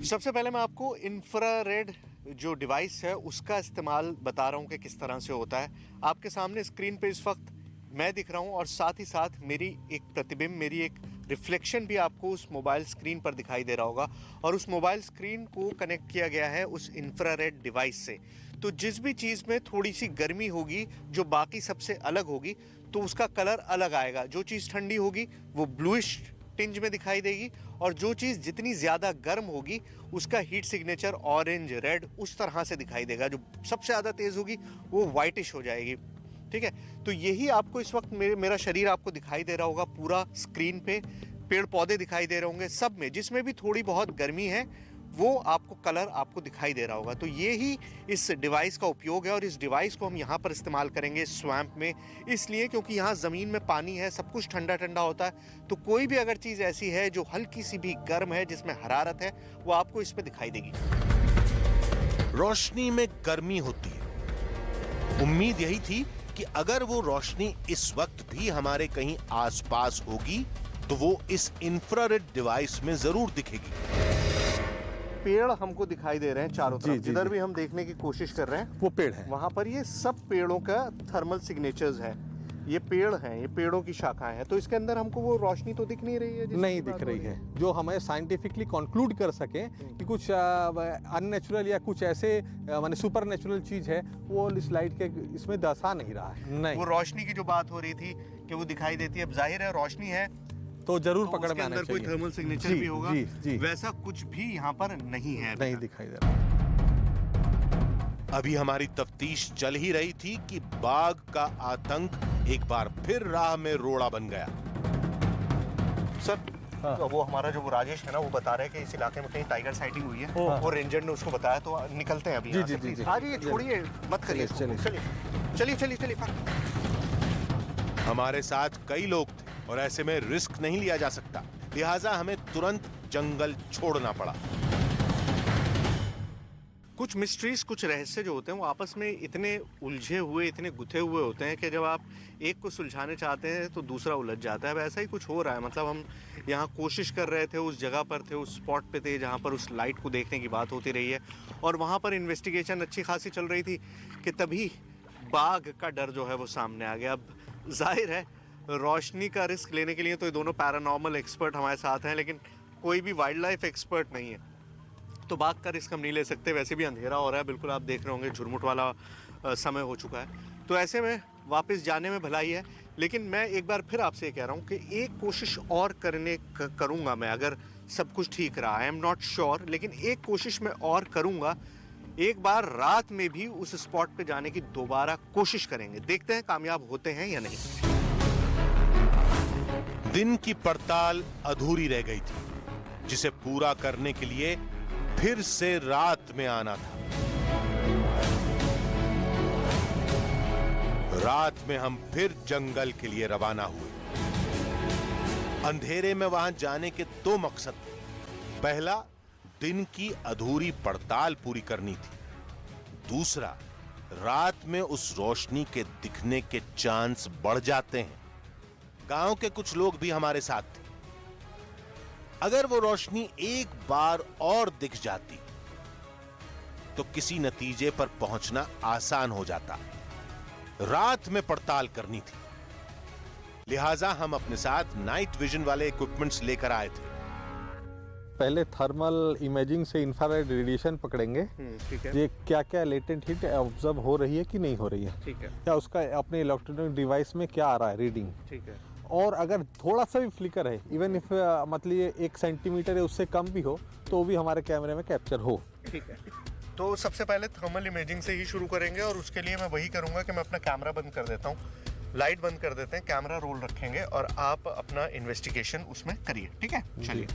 Speaker 2: सबसे पहले मैं आपको इंफ्रारेड जो डिवाइस है उसका इस्तेमाल बता रहा हूं कि किस तरह से होता है। आपके सामने स्क्रीन पे इस वक्त मैं दिख रहा हूं, और साथ ही साथ मेरी एक प्रतिबिंब, मेरी एक रिफ्लेक्शन भी आपको उस मोबाइल स्क्रीन पर दिखाई दे रहा होगा, और उस मोबाइल स्क्रीन को कनेक्ट किया गया है उस इंफ्रारेड डिवाइस से। तो जिस भी चीज़ में थोड़ी सी गर्मी होगी जो बाकी सबसे अलग होगी, तो उसका कलर अलग आएगा। जो चीज़ ठंडी होगी वो ब्लूइश टिंज में दिखाई देगी, और जो चीज़ जितनी ज़्यादा गर्म होगी उसका हीट सिग्नेचर ऑरेंज, रेड उस तरह से दिखाई देगा। जो सबसे ज़्यादा तेज़ होगी वो वाइटिश हो जाएगी। ठीक है, तो यही आपको इस वक्त मेरा शरीर आपको दिखाई दे रहा होगा पूरा स्क्रीन पे। पेड़ पौधे दिखाई दे रहे होंगे, सब में जिसमें भी थोड़ी बहुत गर्मी है वो आपको कलर आपको दिखाई दे रहा होगा। तो ये ही इस डिवाइस का उपयोग है, और इस डिवाइस को हम यहाँ पर इस्तेमाल करेंगे स्वैम्प में, इसलिए क्योंकि यहाँ ज़मीन में पानी है, सब कुछ ठंडा ठंडा होता है। तो कोई भी अगर चीज़ ऐसी है जो हल्की सी भी गर्म है, जिसमें हरारत है, वो आपको इस पे दिखाई देगी।
Speaker 5: रोशनी में गर्मी होती है। उम्मीद यही थी कि अगर वो रोशनी इस वक्त भी हमारे कहीं आसपास होगी तो वो इस इंफ्रारेड डिवाइस में जरूर दिखेगी।
Speaker 2: पेड़ हमको दिखाई दे रहे हैं चारों तरफ, जिधर भी हम देखने की कोशिश कर रहे हैं
Speaker 15: वो पेड़ है।
Speaker 2: वहां पर ये सब पेड़ों का थर्मल सिग्नेचर्स है। ये पेड़ हैं, ये पेड़ों की शाखाएं हैं, तो इसके अंदर हमको वो रोशनी तो दिख नहीं रही है।
Speaker 15: नहीं दिख रही है जो हमें साइंटिफिकली कंक्लूड कर सके कि कुछ अननेचुरल या कुछ ऐसे माने सुपर नेचुरल चीज है, वो इस लाइट के इसमें दर्शा नहीं रहा है। नहीं,
Speaker 2: वो रोशनी की जो बात हो रही थी कि वो दिखाई देती है, अब जाहिर है रोशनी है
Speaker 15: तो जरूर
Speaker 2: तो
Speaker 15: पकड़ में आना
Speaker 2: अंदर कोई
Speaker 15: चाहिए।
Speaker 2: थर्मल सिग्नेचर भी होगा।
Speaker 15: जी।
Speaker 2: वैसा कुछ भी यहाँ पर नहीं है,
Speaker 15: नहीं दिखाई दे रहा।
Speaker 5: अभी हमारी तफ्तीश चल ही रही थी कि बाघ का आतंक एक बार फिर राह में रोड़ा बन गया।
Speaker 2: सर, तो वो हमारा जो राजेश है ना, वो बता रहे हैं कि इस इलाके में कहीं टाइगर साइटिंग हुई है, और रेंजर ने उसको बताया, तो निकलते हैं अभी यहाँ से, प्लीज। हाँ जी, छोड़िए, मत करिए, चलिए।
Speaker 5: हमारे साथ कई लोग थे और ऐसे में रिस्क नहीं लिया जा सकता, लिहाजा हमें तुरंत जंगल छोड़ना पड़ा।
Speaker 2: कुछ मिस्ट्रीज, कुछ रहस्य जो होते हैं वो आपस में इतने उलझे हुए, इतने गुथे हुए होते हैं कि जब आप एक को सुलझाने चाहते हैं तो दूसरा उलझ जाता है। वैसा ही कुछ हो रहा है। मतलब हम यहाँ कोशिश कर रहे थे, उस जगह पर थे, उस स्पॉट पे थे जहाँ पर उस लाइट को देखने की बात होती रही है, और वहाँ पर इन्वेस्टिगेशन अच्छी खासी चल रही थी कि तभी बाघ का डर जो है वो सामने आ गया। अब जाहिर है रोशनी का रिस्क लेने के लिए तो ये दोनों पैरानॉर्मल एक्सपर्ट हमारे साथ हैं, लेकिन कोई भी वाइल्ड लाइफ एक्सपर्ट नहीं है, तो बाघ का रिस्क हम नहीं ले सकते। वैसे भी अंधेरा हो रहा है, बिल्कुल आप देख रहे होंगे झुरमुट वाला समय हो चुका है, तो ऐसे में वापस जाने में भलाई है। लेकिन मैं एक बार फिर आपसे कह रहा हूँ कि एक कोशिश और करूँगा मैं, अगर सब कुछ ठीक रहा, आई एम नॉट श्योर, लेकिन एक कोशिश मैं और करूँगा। एक बार रात में भी उस स्पॉट पे जाने की दोबारा कोशिश करेंगे, देखते हैं कामयाब होते हैं या नहीं।
Speaker 5: दिन की पड़ताल अधूरी रह गई थी, जिसे पूरा करने के लिए फिर से रात में आना था। रात में हम फिर जंगल के लिए रवाना हुए। अंधेरे में वहां जाने के दो मकसद थे। पहला, दिन की अधूरी पड़ताल पूरी करनी थी। दूसरा, रात में उस रोशनी के दिखने के चांस बढ़ जाते हैं। गांव के कुछ लोग भी हमारे साथ थे। अगर वो रोशनी एक बार और दिख जाती तो किसी नतीजे पर पहुंचना आसान हो जाता। रात में पड़ताल करनी थी, लिहाजा हम अपने साथ नाइट विजन वाले इक्विपमेंट्स लेकर आए थे।
Speaker 15: पहले थर्मल इमेजिंग से इंफ्रारेड रेडिएशन पकड़ेंगे,
Speaker 2: ठीक है।
Speaker 15: ये क्या क्या लेटेंट हीट ऑब्जर्व हो रही है कि नहीं हो रही है,
Speaker 2: ठीक है,
Speaker 15: या उसका अपने इलेक्ट्रॉनिक डिवाइस में क्या आ रहा है रीडिंग,
Speaker 2: ठीक है।
Speaker 15: और अगर थोड़ा सा भी फ्लिकर है, इवन इफ मतलब ये 1 सेंटीमीटर है उससे कम भी हो, तो भी हमारे कैमरे में कैप्चर हो।
Speaker 2: ठीक है, तो सबसे पहले थर्मल इमेजिंग से ही शुरू करेंगे, और उसके लिए मैं वही करूंगा कि मैं अपना कैमरा बंद कर देता हूँ, लाइट बंद कर देते हैं, कैमरा रोल रखेंगे और आप अपना इन्वेस्टिगेशन उसमें करिए, ठीक है? चलिए।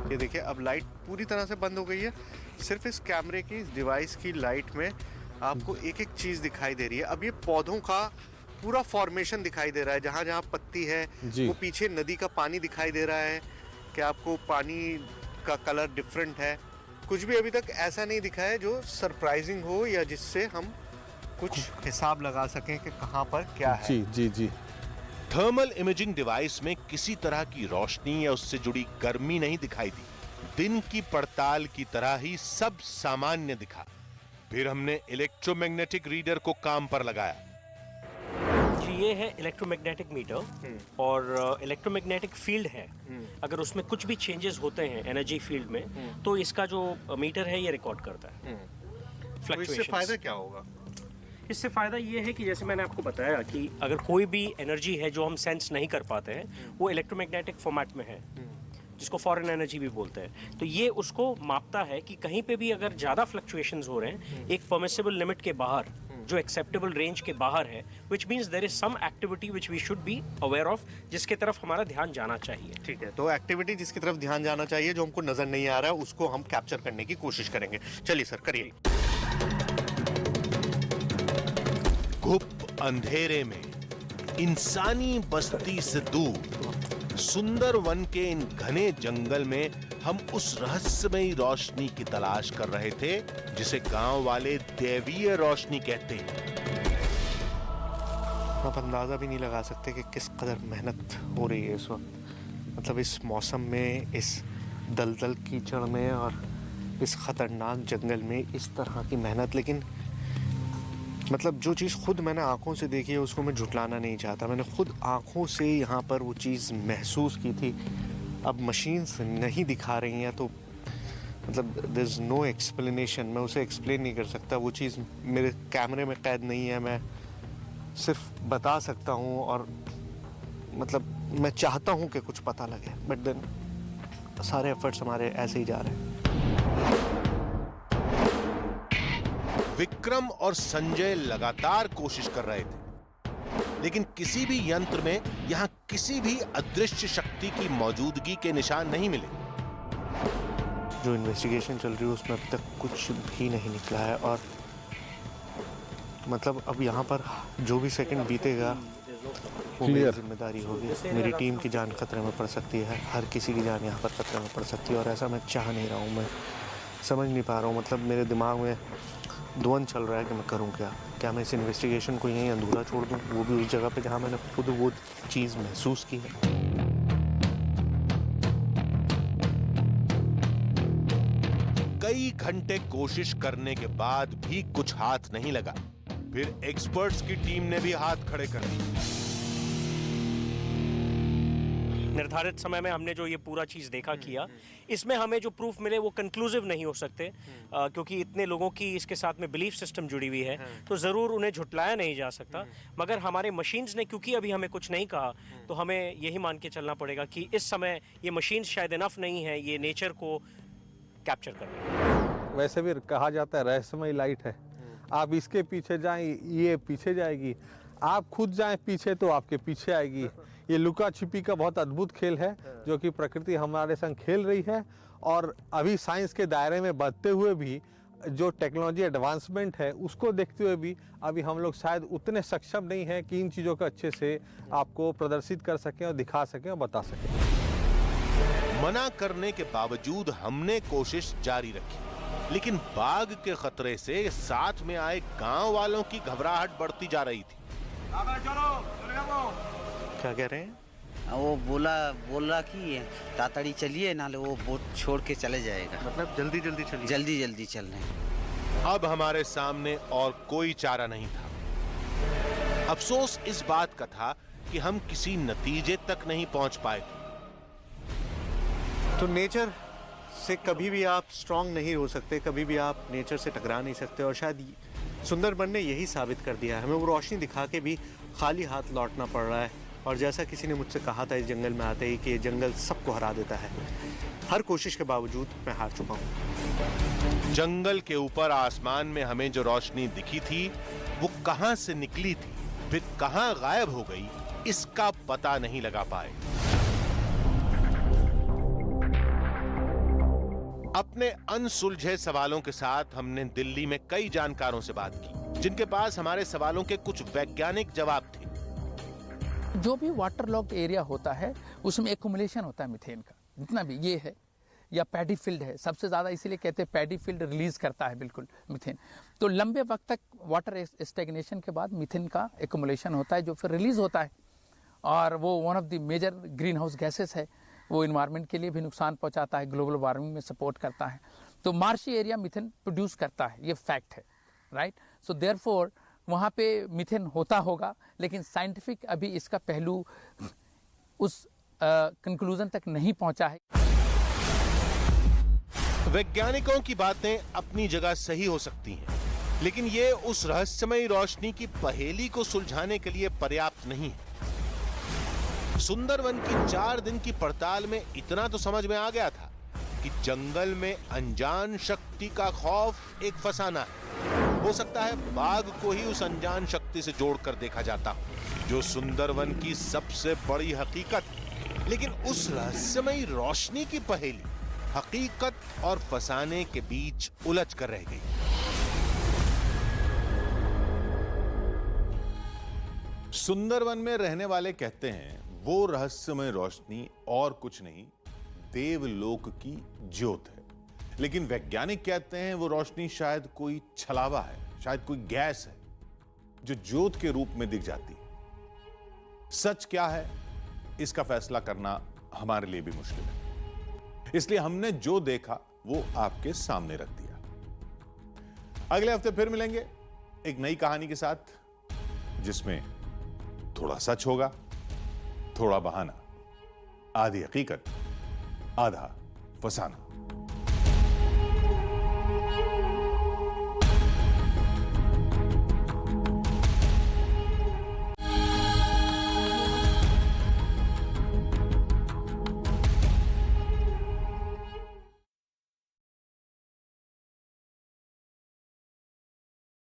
Speaker 2: ये देखिए, अब लाइट पूरी तरह से बंद हो गई है। सिर्फ इस कैमरे की, इस डिवाइस की लाइट में आपको एक एक चीज़ दिखाई दे रही है। अब ये पौधों का पूरा फॉर्मेशन दिखाई दे रहा है, जहाँ जहाँ पत्ती है, वो पीछे नदी का पानी दिखाई दे रहा है कि आपको पानी का कलर डिफरेंट है। कुछ भी अभी तक ऐसा नहीं दिखा है जो सरप्राइजिंग हो या जिससे हम कुछ हिसाब लगा सकें कि कहाँ पर क्या है।
Speaker 15: जी जी जी।
Speaker 5: थर्मल इमेजिंग डिवाइस में किसी तरह की रोशनी या उससे जुड़ी गर्मी नहीं दिखाई दी। दिन की पड़ताल की तरह ही सब सामान्य दिखा। फिर हमने इलेक्ट्रोमैग्नेटिक रीडर को काम पर लगाया।
Speaker 16: जी, ये है इलेक्ट्रोमैग्नेटिक मीटर, और इलेक्ट्रोमैग्नेटिक फील्ड है। अगर उसमें कुछ भी चेंजेस होते हैं एनर्जी फील्ड में, तो इसका जो मीटर है ये रिकॉर्ड करता है। फ्लक्चुएशंस।
Speaker 2: फायदा क्या होगा?
Speaker 16: इससे फ़ायदा ये है कि जैसे मैंने आपको बताया कि अगर कोई भी एनर्जी है जो हम सेंस नहीं कर पाते हैं वो इलेक्ट्रोमैग्नेटिक फॉर्मेट में है, जिसको फॉरेन एनर्जी भी बोलते हैं, तो ये उसको मापता है कि कहीं पे भी अगर ज़्यादा फ्लक्चुएशंस हो रहे हैं एक परमिसिबल लिमिट के बाहर, जो एक्सेप्टेबल रेंज के बाहर है, which means there is some activity which we should be aware of, जिसके तरफ हमारा ध्यान जाना चाहिए।
Speaker 2: ठीक है, तो एक्टिविटी जिसकी तरफ ध्यान जाना चाहिए, जो हमको नजर नहीं आ रहा है, उसको हम कैप्चर करने की कोशिश करेंगे। चलिए सर, करिए।
Speaker 5: घुप अंधेरे में इंसानी बस्ती से दूर सुंदर वन के इन घने जंगल में हम उस रहस्यमयी रोशनी की तलाश कर रहे थे जिसे गांव वाले दैवीय रोशनी कहते हैं।
Speaker 2: आप अंदाजा भी नहीं लगा सकते कि किस कदर मेहनत हो रही है इस वक्त, मतलब इस मौसम में, इस दलदल कीचड़ में और इस खतरनाक जंगल में इस तरह की मेहनत। लेकिन मतलब जो चीज़ खुद मैंने आंखों से देखी है उसको मैं झुटलाना नहीं चाहता। मैंने खुद आंखों से यहाँ पर वो चीज़ महसूस की थी। अब मशीन्स नहीं दिखा रही हैं तो मतलब देयर इज़ नो एक्सप्लेनेशन, मैं उसे एक्सप्लेन नहीं कर सकता। वो चीज़ मेरे कैमरे में कैद नहीं है, मैं सिर्फ बता सकता हूँ और मतलब मैं चाहता हूँ कि कुछ पता लगे, बट देन सारे एफर्ट्स हमारे ऐसे ही जा रहे हैं।
Speaker 5: विक्रम और संजय लगातार कोशिश कर रहे थे, लेकिन किसी भी यंत्र में यहां किसी भी अदृश्य शक्ति की मौजूदगी के निशान नहीं मिले।
Speaker 2: जो इन्वेस्टिगेशन चल रही है उसमें अब तक कुछ भी नहीं निकला है और मतलब अब यहाँ पर जो भी सेकंड बीतेगा वो मेरी जिम्मेदारी होगी। मेरी टीम की जान खतरे में पड़ सकती है, हर किसी की जान यहाँ पर खतरे में पड़ सकती है और ऐसा मैं चाह नहीं रहा हूँ। मैं समझ नहीं पा रहा हूँ, मतलब मेरे दिमाग में द्वंद चल रहा है कि मैं करूं क्या मैं इस इन्वेस्टिगेशन को यहीं अधूरा छोड़ दूं, वो भी उस जगह पे जहां मैंने खुद वो चीज़ महसूस की है।
Speaker 5: कई घंटे कोशिश करने के बाद भी कुछ हाथ नहीं लगा। फिर एक्सपर्ट्स की टीम ने भी हाथ खड़े कर दिए।
Speaker 16: निर्धारित समय में हमने जो ये पूरा चीज़ देखा किया, इसमें हमें जो प्रूफ मिले वो कंक्लूसिव नहीं हो सकते, क्योंकि इतने लोगों की इसके साथ में बिलीफ सिस्टम जुड़ी हुई है, तो ज़रूर उन्हें झुटलाया नहीं जा सकता। मगर हमारे मशीन्स ने क्योंकि अभी हमें कुछ नहीं कहा, तो हमें यही मान के चलना पड़ेगा कि इस समय ये मशीन्स शायद इनफ नहीं है ये नेचर को कैप्चर करने।
Speaker 15: वैसे भी कहा जाता है रहस्यमय लाइट है, आप इसके पीछे जाएं ये पीछे जाएगी, आप खुद जाएं पीछे तो आपके पीछे आएगी। ये लुका छिपी का बहुत अद्भुत खेल है जो कि प्रकृति हमारे संग खेल रही है और अभी साइंस के दायरे में बढ़ते हुए भी जो टेक्नोलॉजी एडवांसमेंट है उसको देखते हुए भी अभी हम लोग शायद उतने सक्षम नहीं हैं कि इन चीज़ों को अच्छे से आपको प्रदर्शित कर सकें और दिखा सकें और बता सकें।
Speaker 5: मना करने के बावजूद हमने कोशिश जारी रखी, लेकिन बाघ के खतरे से साथ में आए गांव वालों की घबराहट बढ़ती जा रही थी।
Speaker 2: क्या कह रहे हैं?
Speaker 11: वो बोल रहा कि तातड़ी चलिए नाले वो बोट छोड़ के चले जाएगा,
Speaker 2: मतलब जल्दी जल्दी चलिए,
Speaker 11: जल्दी जल्दी चल रहे हैं।
Speaker 5: अब हमारे सामने और कोई चारा नहीं था। अफसोस इस बात का था कि हम किसी नतीजे तक नहीं पहुंच पाए थे।
Speaker 2: तो नेचर से कभी भी आप स्ट्रांग नहीं हो सकते, कभी भी आप नेचर से टकरा नहीं सकते और शायद सुंदरबन ने यही साबित कर दिया है। हमें वो रोशनी दिखा के भी खाली हाथ लौटना पड़ रहा है और जैसा किसी ने मुझसे कहा था इस जंगल में आते ही कि ये जंगल सबको हरा देता है। हर कोशिश के बावजूद मैं हार चुका हूँ।
Speaker 5: जंगल के ऊपर आसमान में हमें जो रोशनी दिखी थी वो कहां से निकली थी, फिर कहां गायब हो गई, इसका पता नहीं लगा पाए। अपने अनसुलझे सवालों के साथ हमने दिल्ली में कई जानकारों से बात की जिनके पास हमारे सवालों के कुछ वैज्ञानिक जवाब थे।
Speaker 17: जो भी वाटर लॉक्ड एरिया होता है उसमें एक्युमुलेशन होता है मीथेन का, जितना भी ये है या पैडी फील्ड है, सबसे ज़्यादा इसीलिए कहते हैं पैडी फील्ड रिलीज करता है बिल्कुल मीथेन। तो लंबे वक्त तक वाटर स्टेगनेशन के बाद मीथेन का एक्युमुलेशन होता है जो फिर रिलीज होता है और वो one of the major green house gases है। वो इन्वायरमेंट के लिए भी नुकसान पहुंचाता है, ग्लोबल वार्मिंग में सपोर्ट करता है। तो मार्शी एरिया मीथेन प्रोड्यूस करता है, ये फैक्ट है, राइट। सो देयरफॉर वहाँ पे मीथेन होता होगा, लेकिन साइंटिफिक अभी इसका पहलू उस कंक्लूजन तक नहीं पहुंचा है।
Speaker 5: वैज्ञानिकों की बातें अपनी जगह सही हो सकती हैं, लेकिन ये उस रहस्यमयी रोशनी की पहेली को सुलझाने के लिए पर्याप्त नहीं है। सुंदरवन की 4 दिन की पड़ताल में इतना तो समझ में आ गया था कि जंगल में अनजान शक्ति का खौफ एक फसाना है। हो सकता है बाघ को ही उस अनजान शक्ति से जोड़कर देखा जाता, जो सुंदरवन की सबसे बड़ी हकीकत है। लेकिन उस रहस्यमयी रोशनी की पहेली हकीकत और फसाने के बीच उलझ कर रह गई।
Speaker 4: सुंदरवन में रहने वाले कहते हैं वो रहस्यमय रोशनी और कुछ नहीं, देवलोक की ज्योत है। लेकिन वैज्ञानिक कहते हैं वो रोशनी शायद कोई छलावा है, शायद कोई गैस है जो ज्योत के रूप में दिख जाती है। सच क्या है, इसका फैसला करना हमारे लिए भी मुश्किल है, इसलिए हमने जो देखा वो आपके सामने रख दिया। अगले हफ्ते फिर मिलेंगे एक नई कहानी के साथ, जिसमें थोड़ा सच होगा, थोड़ा बहाना, आधी हकीकत, आधा फसाना।